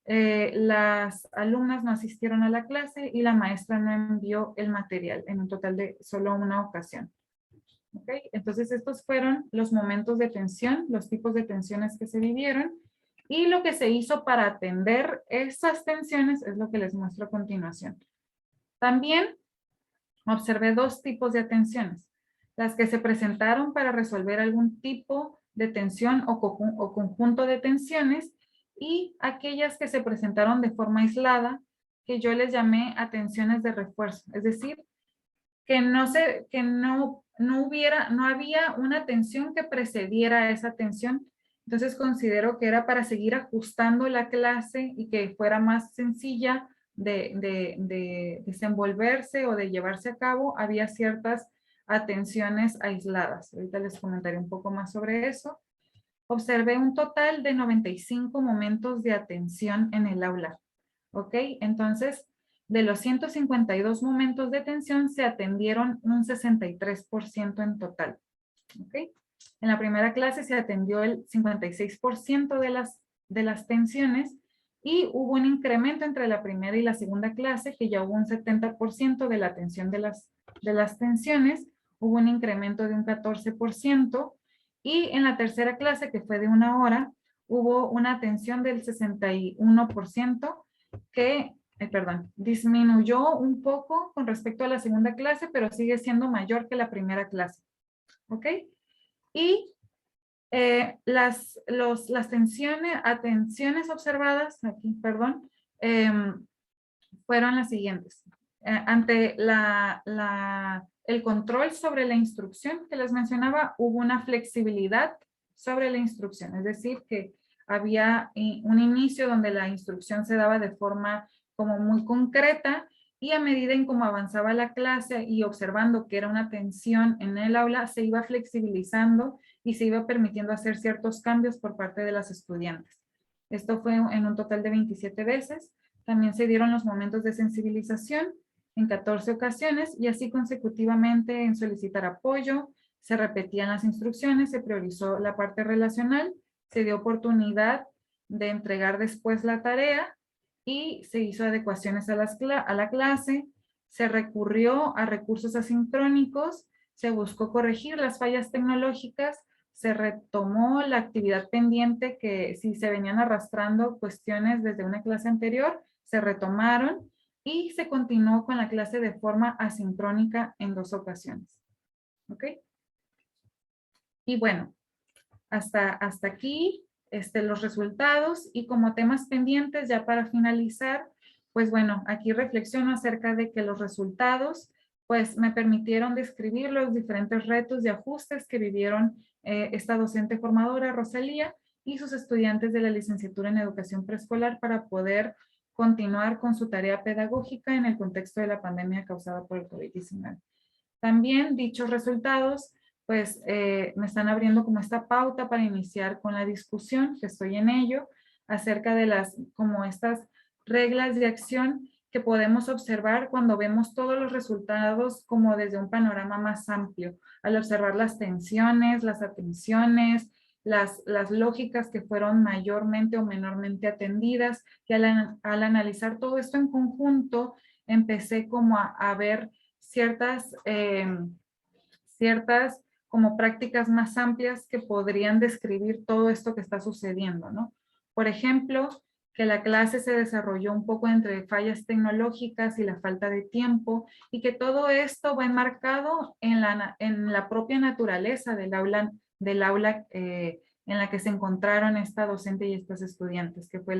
Las alumnas no asistieron a la clase y la maestra no envió el material en un total de solo una ocasión. ¿Okay? Entonces estos fueron los momentos de tensión, los tipos de tensiones que se vivieron y lo que se hizo para atender esas tensiones es lo que les muestro a continuación. También observé 2 tipos de atenciones. Las que se presentaron para resolver algún tipo de tensión o conjunto de tensiones y aquellas que se presentaron de forma aislada, que yo les llamé atenciones de refuerzo. Es decir, que no había una tensión que precediera a esa tensión. Entonces considero que era para seguir ajustando la clase y que fuera más sencilla de desenvolverse o de llevarse a cabo. Había ciertas atenciones aisladas. Ahorita les comentaré un poco más sobre eso. Observé un total de 95 momentos de atención en el aula. ¿ok? Entonces, de los 152 momentos de atención se atendieron un 63% en total, ¿ok? En la primera clase se atendió el 56% de las tensiones y hubo un incremento entre la primera y la segunda clase, que ya hubo un 70% de la atención de las tensiones, hubo un incremento de un 14%, y en la tercera clase, que fue de 1 hora, hubo una atención del 61% que, disminuyó un poco con respecto a la segunda clase, pero sigue siendo mayor que la primera clase, ¿ok? Y las atenciones observadas, aquí, perdón, fueron las siguientes. Ante el control sobre la instrucción que les mencionaba, hubo una flexibilidad sobre la instrucción, es decir, que había un inicio donde la instrucción se daba de forma como muy concreta, y a medida en cómo avanzaba la clase y observando que era una tensión en el aula, se iba flexibilizando y se iba permitiendo hacer ciertos cambios por parte de las estudiantes. Esto fue en un total de 27 veces. También se dieron los momentos de sensibilización en 14 ocasiones, y así consecutivamente en solicitar apoyo, se repetían las instrucciones, se priorizó la parte relacional, se dio oportunidad de entregar después la tarea y se hizo adecuaciones a la clase, se recurrió a recursos asincrónicos, se buscó corregir las fallas tecnológicas, se retomó la actividad pendiente que si se venían arrastrando cuestiones desde una clase anterior, se retomaron y se continuó con la clase de forma asincrónica en 2 ocasiones. ¿Ok? Y bueno, hasta aquí los resultados, y como temas pendientes ya para finalizar, pues bueno, aquí reflexiono acerca de que los resultados pues me permitieron describir los diferentes retos y ajustes que vivieron esta docente formadora, Rosalía, y sus estudiantes de la licenciatura en educación preescolar para poder continuar con su tarea pedagógica en el contexto de la pandemia causada por el COVID-19. También dichos resultados pues me están abriendo como esta pauta para iniciar con la discusión, que estoy en ello, acerca de estas reglas de acción que podemos observar cuando vemos todos los resultados como desde un panorama más amplio, al observar las tensiones, las atenciones, las lógicas que fueron mayormente o menormente atendidas, y al analizar todo esto en conjunto, empecé como a ver ciertas como prácticas más amplias que podrían describir todo esto que está sucediendo, ¿no? Por ejemplo, que la clase se desarrolló un poco entre fallas tecnológicas y la falta de tiempo, y que todo esto va enmarcado en la propia naturaleza del aula en la que se encontraron esta docente y estos estudiantes, que fue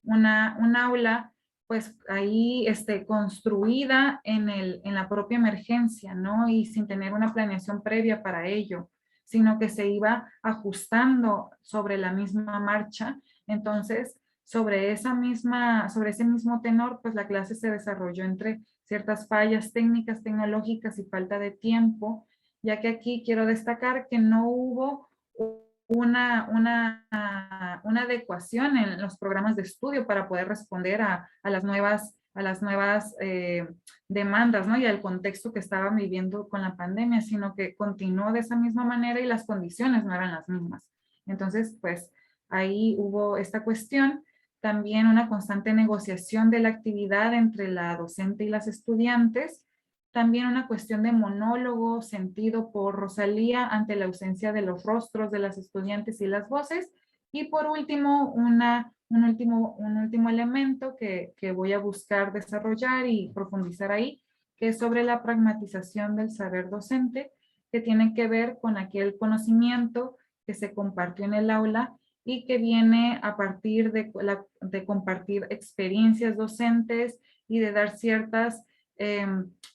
un aula pues ahí construida en la propia emergencia, ¿no? Y sin tener una planeación previa para ello, sino que se iba ajustando sobre la misma marcha. Entonces, sobre ese mismo tenor, pues la clase se desarrolló entre ciertas fallas técnicas, tecnológicas y falta de tiempo, ya que aquí quiero destacar que no hubo una adecuación en los programas de estudio para poder responder a las nuevas demandas, ¿no? Y al contexto que estaban viviendo con la pandemia, sino que continuó de esa misma manera y las condiciones no eran las mismas. Entonces, pues ahí hubo esta cuestión. También una constante negociación de la actividad entre la docente y las estudiantes. También una cuestión de monólogo sentido por Rosalía ante la ausencia de los rostros de las estudiantes y las voces. Y por último, un último elemento que voy a buscar desarrollar y profundizar ahí, que es sobre la pragmatización del saber docente, que tiene que ver con aquel conocimiento que se compartió en el aula y que viene a partir de compartir experiencias docentes y de dar ciertas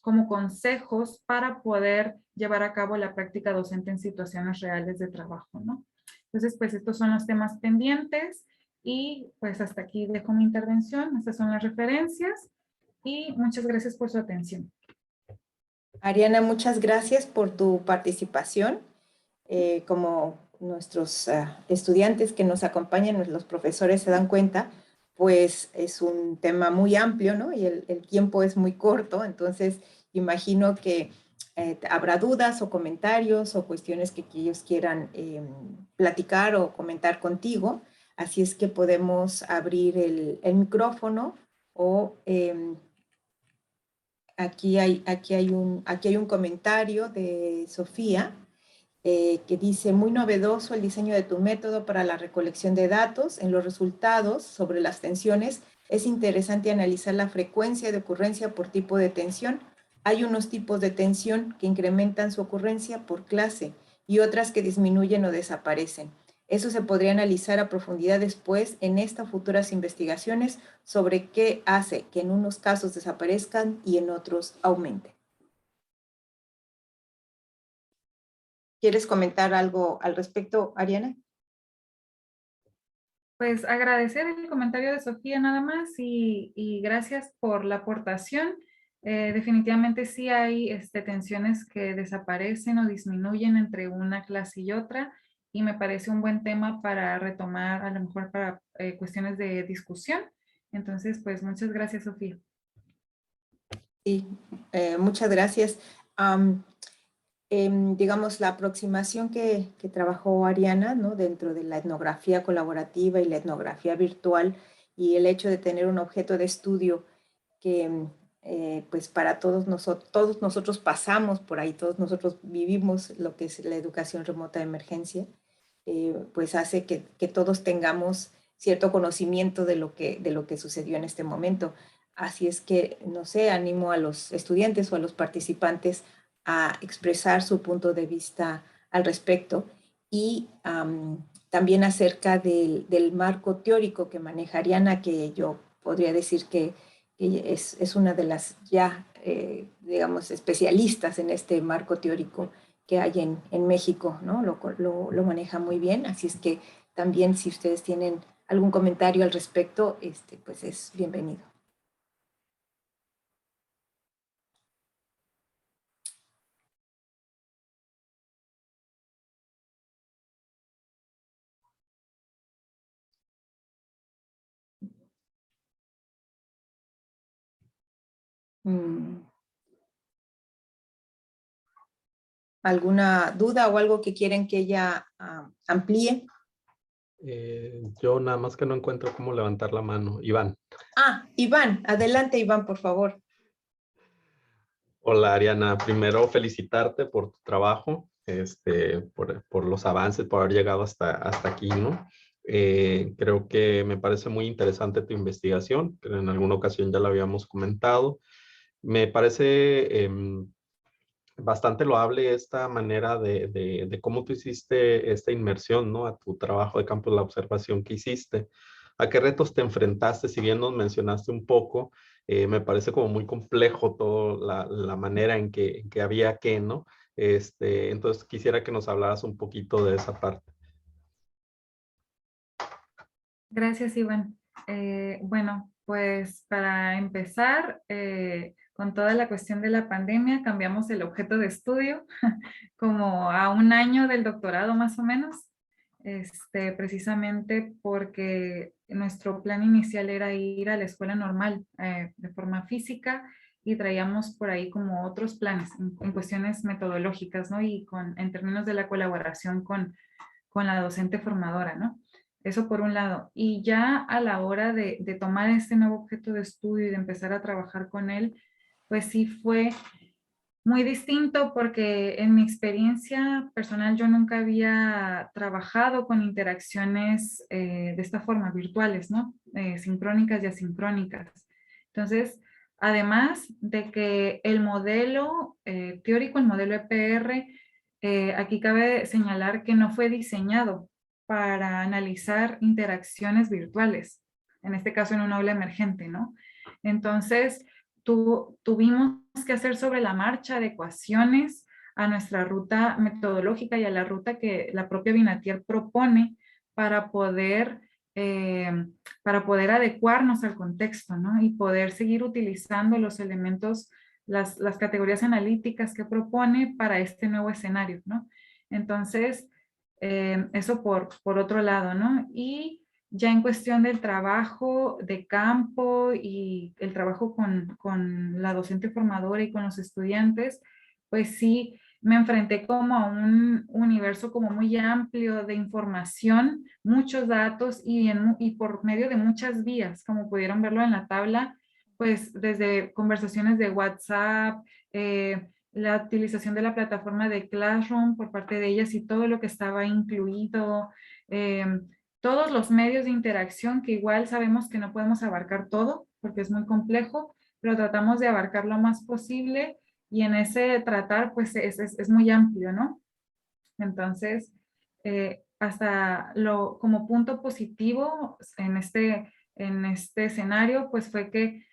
como consejos para poder llevar a cabo la práctica docente en situaciones reales de trabajo, ¿no? Entonces, pues estos son los temas pendientes y pues hasta aquí dejo mi intervención. Estas son las referencias y muchas gracias por su atención. Ariana, muchas gracias por tu participación. Como nuestros estudiantes que nos acompañan, los profesores se dan cuenta, pues es un tema muy amplio, ¿no? Y el tiempo es muy corto, entonces imagino que habrá dudas o comentarios o cuestiones que ellos quieran platicar o comentar contigo. Así es que podemos abrir el micrófono o aquí hay un comentario de Sofía que dice, muy novedoso el diseño de tu método para la recolección de datos. En los resultados sobre las tensiones, es interesante analizar la frecuencia de ocurrencia por tipo de tensión. Hay unos tipos de tensión que incrementan su ocurrencia por clase y otras que disminuyen o desaparecen. Eso se podría analizar a profundidad después en estas futuras investigaciones sobre qué hace que en unos casos desaparezcan y en otros aumenten. ¿Quieres comentar algo al respecto, Ariana? Pues agradecer el comentario de Sofía nada más y gracias por la aportación. Definitivamente sí hay tensiones que desaparecen o disminuyen entre una clase y otra y me parece un buen tema para retomar, a lo mejor para cuestiones de discusión. Entonces, pues muchas gracias, Sofía. Sí, muchas gracias. Digamos, la aproximación que trabajó Ariana, ¿no? Dentro de la etnografía colaborativa y la etnografía virtual y el hecho de tener un objeto de estudio que pues para todos nosotros pasamos por ahí, todos nosotros vivimos lo que es la educación remota de emergencia, pues hace que todos tengamos cierto conocimiento de lo que sucedió en este momento. Así es que, no sé, animo a los estudiantes o a los participantes a expresar su punto de vista al respecto y también acerca del marco teórico que maneja Ariana, que yo podría decir que es una de las ya, digamos, especialistas en este marco teórico que hay en México, ¿no? Lo maneja muy bien, así es que también si ustedes tienen algún comentario al respecto, pues es bienvenido. ¿Alguna duda o algo que quieren que ella amplíe? Yo nada más que no encuentro cómo levantar la mano. Iván. Iván, adelante Iván, por favor. Hola Ariana, primero felicitarte por tu trabajo, por los avances, por haber llegado hasta aquí, ¿no? Creo que me parece muy interesante tu investigación, que en alguna ocasión ya la habíamos comentado. Me parece bastante loable esta manera de cómo tú hiciste esta inmersión, ¿no? A tu trabajo de campo, la observación que hiciste. ¿A qué retos te enfrentaste? Si bien nos mencionaste un poco, me parece como muy complejo toda la manera en que había que, ¿no? Entonces quisiera que nos hablaras un poquito de esa parte. Gracias, Iván. Bueno, pues para empezar, con toda la cuestión de la pandemia, cambiamos el objeto de estudio como a un año del doctorado más o menos, precisamente porque nuestro plan inicial era ir a la escuela normal de forma física y traíamos por ahí como otros planes en cuestiones metodológicas, ¿no? Y en términos de la colaboración con la docente formadora, ¿no? Eso por un lado. Y ya a la hora de tomar este nuevo objeto de estudio y de empezar a trabajar con él, pues sí fue muy distinto porque en mi experiencia personal yo nunca había trabajado con interacciones de esta forma, virtuales, ¿no? Sincrónicas y asincrónicas. Entonces, además de que el modelo teórico, el modelo EPR, aquí cabe señalar que no fue diseñado para analizar interacciones virtuales, en este caso en un aula emergente, ¿no? Entonces, tuvimos que hacer sobre la marcha adecuaciones a nuestra ruta metodológica y a la ruta que la propia Binatier propone para poder, para poder adecuarnos al contexto, ¿no? Y poder seguir utilizando los elementos, las categorías analíticas que propone para este nuevo escenario, ¿no? Entonces, eso por otro lado, ¿no? Y ya en cuestión del trabajo de campo y el trabajo con la docente formadora y con los estudiantes, pues sí, me enfrenté como a un universo como muy amplio de información, muchos datos y por medio de muchas vías, como pudieron verlo en la tabla, pues desde conversaciones de WhatsApp, la utilización de la plataforma de Classroom por parte de ellas y todo lo que estaba incluido, todos los medios de interacción que igual sabemos que no podemos abarcar todo porque es muy complejo, pero tratamos de abarcar lo más posible y en ese tratar pues es muy amplio, ¿no? Entonces, como punto positivo en este escenario, pues fue que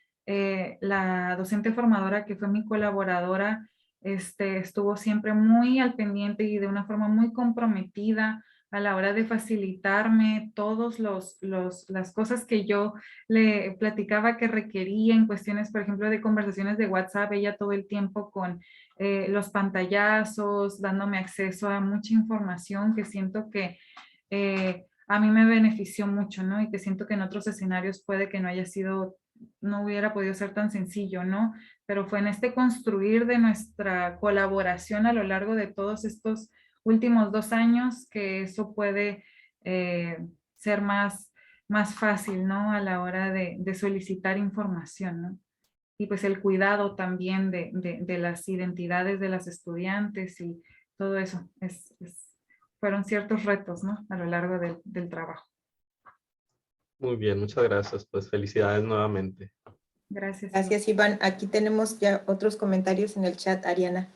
la docente formadora que fue mi colaboradora, estuvo siempre muy al pendiente y de una forma muy comprometida a la hora de facilitarme todos las cosas que yo le platicaba que requería en cuestiones, por ejemplo, de conversaciones de WhatsApp, ella todo el tiempo con los pantallazos, dándome acceso a mucha información que siento que a mí me benefició mucho, ¿no? Y que siento que en otros escenarios puede que no hubiera podido ser tan sencillo, ¿no? Pero fue en este construir de nuestra colaboración a lo largo de todos estos últimos 2 años que eso puede ser más fácil, ¿no? A la hora de solicitar información, ¿no? Y pues el cuidado también de las identidades de las estudiantes y todo eso. Fueron ciertos retos, ¿no? A lo largo del trabajo. Muy bien, muchas gracias. Pues felicidades nuevamente. Gracias. Gracias, Iván. Aquí tenemos ya otros comentarios en el chat, Ariana.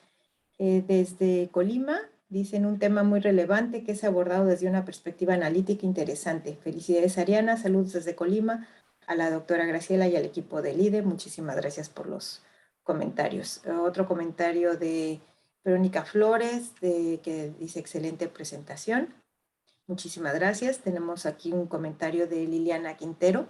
Desde Colima, dicen un tema muy relevante que es abordado desde una perspectiva analítica interesante. Felicidades, Ariana. Saludos desde Colima a la doctora Graciela y al equipo del IDE. Muchísimas gracias por los comentarios. Otro comentario de Verónica Flores, que dice excelente presentación. Muchísimas gracias. Tenemos aquí un comentario de Liliana Quintero.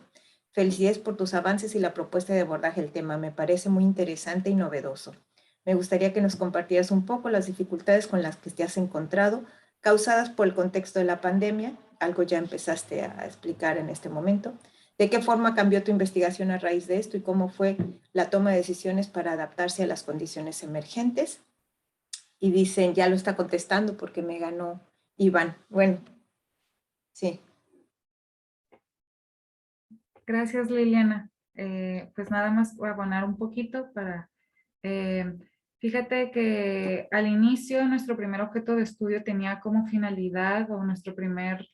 Felicidades por tus avances y la propuesta de abordaje del tema. Me parece muy interesante y novedoso. Me gustaría que nos compartieras un poco las dificultades con las que te has encontrado, causadas por el contexto de la pandemia, algo ya empezaste a explicar en este momento. ¿De qué forma cambió tu investigación a raíz de esto y cómo fue la toma de decisiones para adaptarse a las condiciones emergentes? Y dicen, ya lo está contestando porque me ganó Iván. Bueno, sí. Gracias, Liliana. Pues nada más voy a abonar un poquito para... fíjate que al inicio nuestro primer objeto de estudio tenía como finalidad, o nuestro primer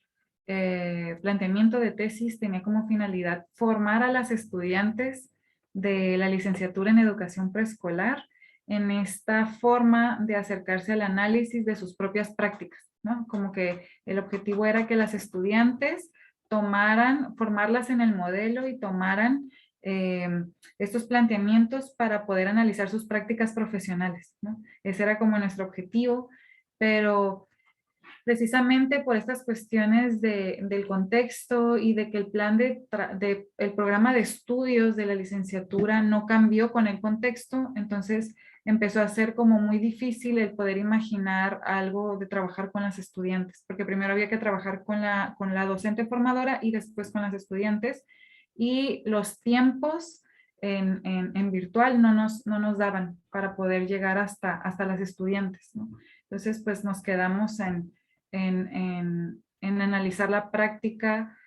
planteamiento de tesis tenía como finalidad formar a las estudiantes de la licenciatura en educación preescolar en esta forma de acercarse al análisis de sus propias prácticas, ¿no? Como que el objetivo era que las estudiantes formarlas en el modelo y tomaran estos planteamientos para poder analizar sus prácticas profesionales, ¿no? Ese era como nuestro objetivo, pero precisamente por estas cuestiones del contexto y de que el programa de estudios de la licenciatura no cambió con el contexto, entonces empezó a ser como muy difícil el poder imaginar algo de trabajar con las estudiantes, porque primero había que trabajar con la docente formadora y después con las estudiantes, y los tiempos en virtual no nos daban para poder llegar hasta las estudiantes, ¿no? Entonces, pues nos quedamos en analizar la práctica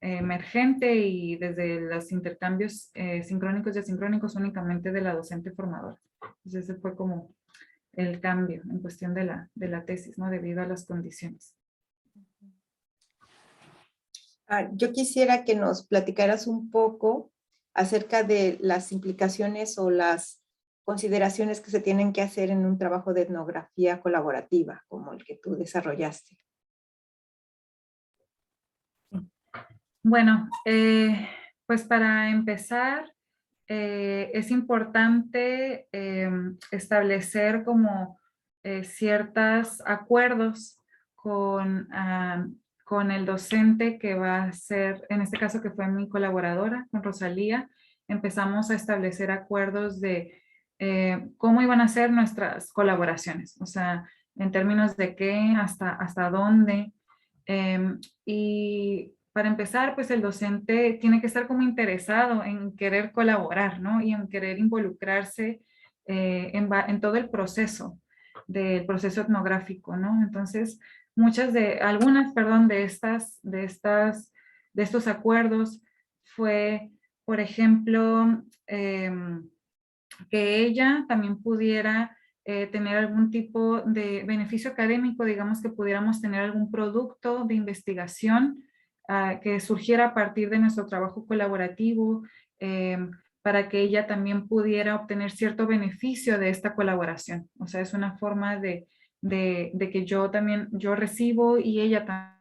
emergente y desde los intercambios sincrónicos y asincrónicos únicamente de la docente formadora. Entonces ese fue como el cambio en cuestión de la tesis, ¿no? Debido a las condiciones. Yo quisiera que nos platicaras un poco acerca de las implicaciones o las consideraciones que se tienen que hacer en un trabajo de etnografía colaborativa, como el que tú desarrollaste. Bueno, pues para empezar, es importante establecer como ciertos acuerdos con el docente que va a ser, en este caso que fue mi colaboradora, con Rosalía. Empezamos a establecer acuerdos de cómo iban a ser nuestras colaboraciones, o sea, en términos de qué, hasta dónde, Y para empezar, pues el docente tiene que estar como interesado en querer colaborar, ¿no? Y en querer involucrarse en todo el proceso del proceso etnográfico, ¿no? Entonces, algunas, perdón, de estos acuerdos fue, por ejemplo, que ella también pudiera tener algún tipo de beneficio académico, digamos que pudiéramos tener algún producto de investigación que surgiera a partir de nuestro trabajo colaborativo, para que ella también pudiera obtener cierto beneficio de esta colaboración. O sea, es una forma de que yo recibo y ella también.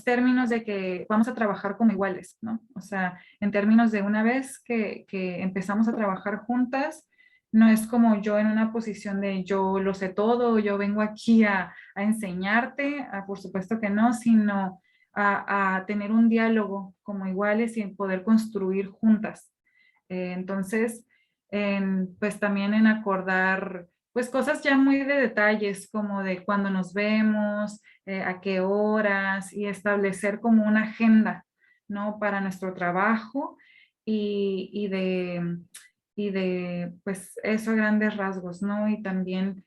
Términos de que vamos a trabajar como iguales, ¿no? O sea, en términos de una vez que empezamos a trabajar juntas, no es como yo en una posición de yo lo sé todo, yo vengo aquí a enseñarte, por supuesto que no, sino a tener un diálogo como iguales y poder construir juntas. Entonces, pues también en acordar pues cosas ya muy de detalles, como de cuándo nos vemos, a qué horas, y establecer como una agenda, ¿no? Para nuestro trabajo y, y de, y de, pues eso a grandes rasgos, ¿no? Y también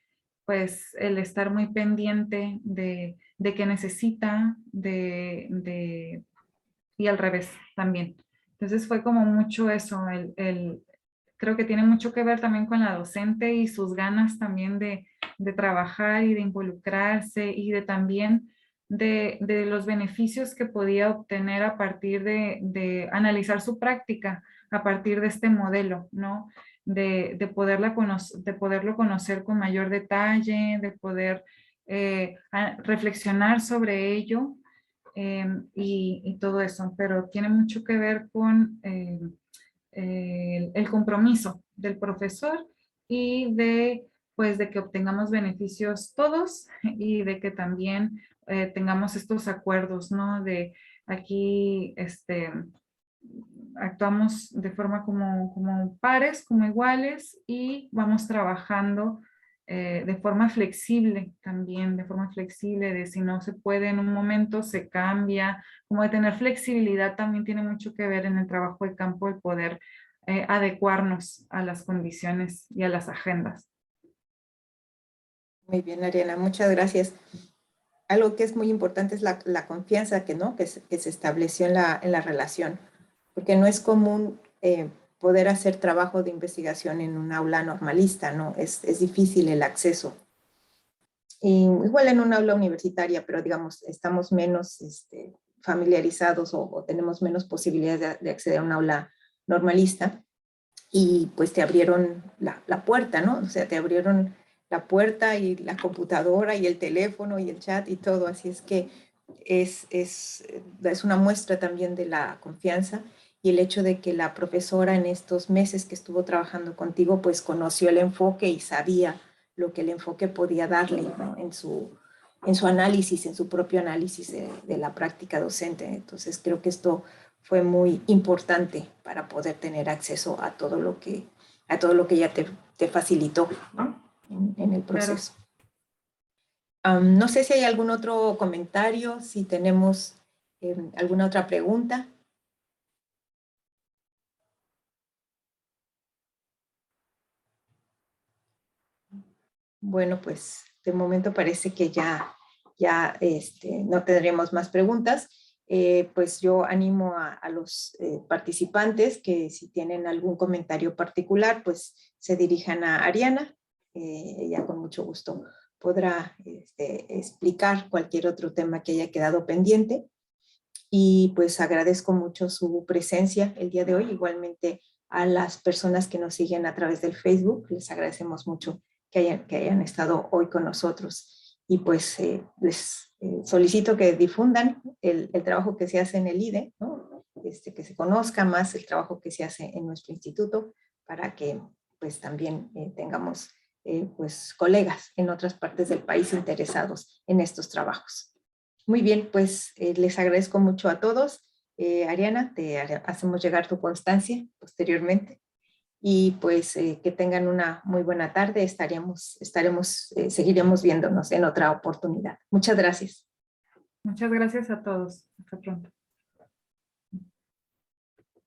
pues el estar muy pendiente de qué necesita, y al revés también. Entonces fue como mucho eso, creo que tiene mucho que ver también con la docente y sus ganas también de trabajar y de involucrarse y de también de los beneficios que podía obtener a partir de analizar su práctica, a partir de este modelo, ¿no? De poderlo conocer con mayor detalle, de poder reflexionar sobre ello, y todo eso, pero tiene mucho que ver con el compromiso del profesor y pues, de que obtengamos beneficios todos y de que también tengamos estos acuerdos, ¿no? De aquí, actuamos de forma como pares, como iguales, y vamos trabajando de forma flexible también, de forma flexible, de si no se puede en un momento, se cambia, como de tener flexibilidad también tiene mucho que ver en el trabajo de campo, el poder adecuarnos a las condiciones y a las agendas. Muy bien, Ariana, muchas gracias. Algo que es muy importante es la confianza ¿no? que se estableció en la relación, porque no es común poder hacer trabajo de investigación en un aula normalista, ¿no? Es difícil el acceso. Y igual en un aula universitaria, pero digamos, estamos menos familiarizados o tenemos menos posibilidades de acceder a un aula normalista, y pues te abrieron la puerta, ¿no? O sea, te abrieron la puerta y la computadora y el teléfono y el chat y todo, así es que es una muestra también de la confianza y el hecho de que la profesora en estos meses que estuvo trabajando contigo, pues conoció el enfoque y sabía lo que el enfoque podía darle, ¿no? en su análisis, en su propio análisis de la práctica docente. Entonces creo que esto fue muy importante para poder tener acceso a todo lo que ella te facilitó, ¿no? en el proceso. No sé si hay algún otro comentario, si tenemos alguna otra pregunta. Bueno, pues de momento parece que ya no tendremos más preguntas. Pues yo animo a los participantes que si tienen algún comentario particular, pues se dirijan a Ariana. Ella con mucho gusto podrá explicar cualquier otro tema que haya quedado pendiente. Y pues agradezco mucho su presencia el día de hoy. Igualmente a las personas que nos siguen a través del Facebook, les agradecemos mucho que hayan estado hoy con nosotros. Y pues les solicito que difundan el trabajo que se hace en el IDE, ¿no? Que se conozca más el trabajo que se hace en nuestro instituto, para que pues también tengamos pues colegas en otras partes del país interesados en estos trabajos. Muy bien, pues les agradezco mucho a todos. Ariana, te hacemos llegar tu constancia posteriormente. y pues que tengan una muy buena tarde. Seguiremos viéndonos en otra oportunidad. Muchas gracias. Muchas gracias a todos. Hasta pronto.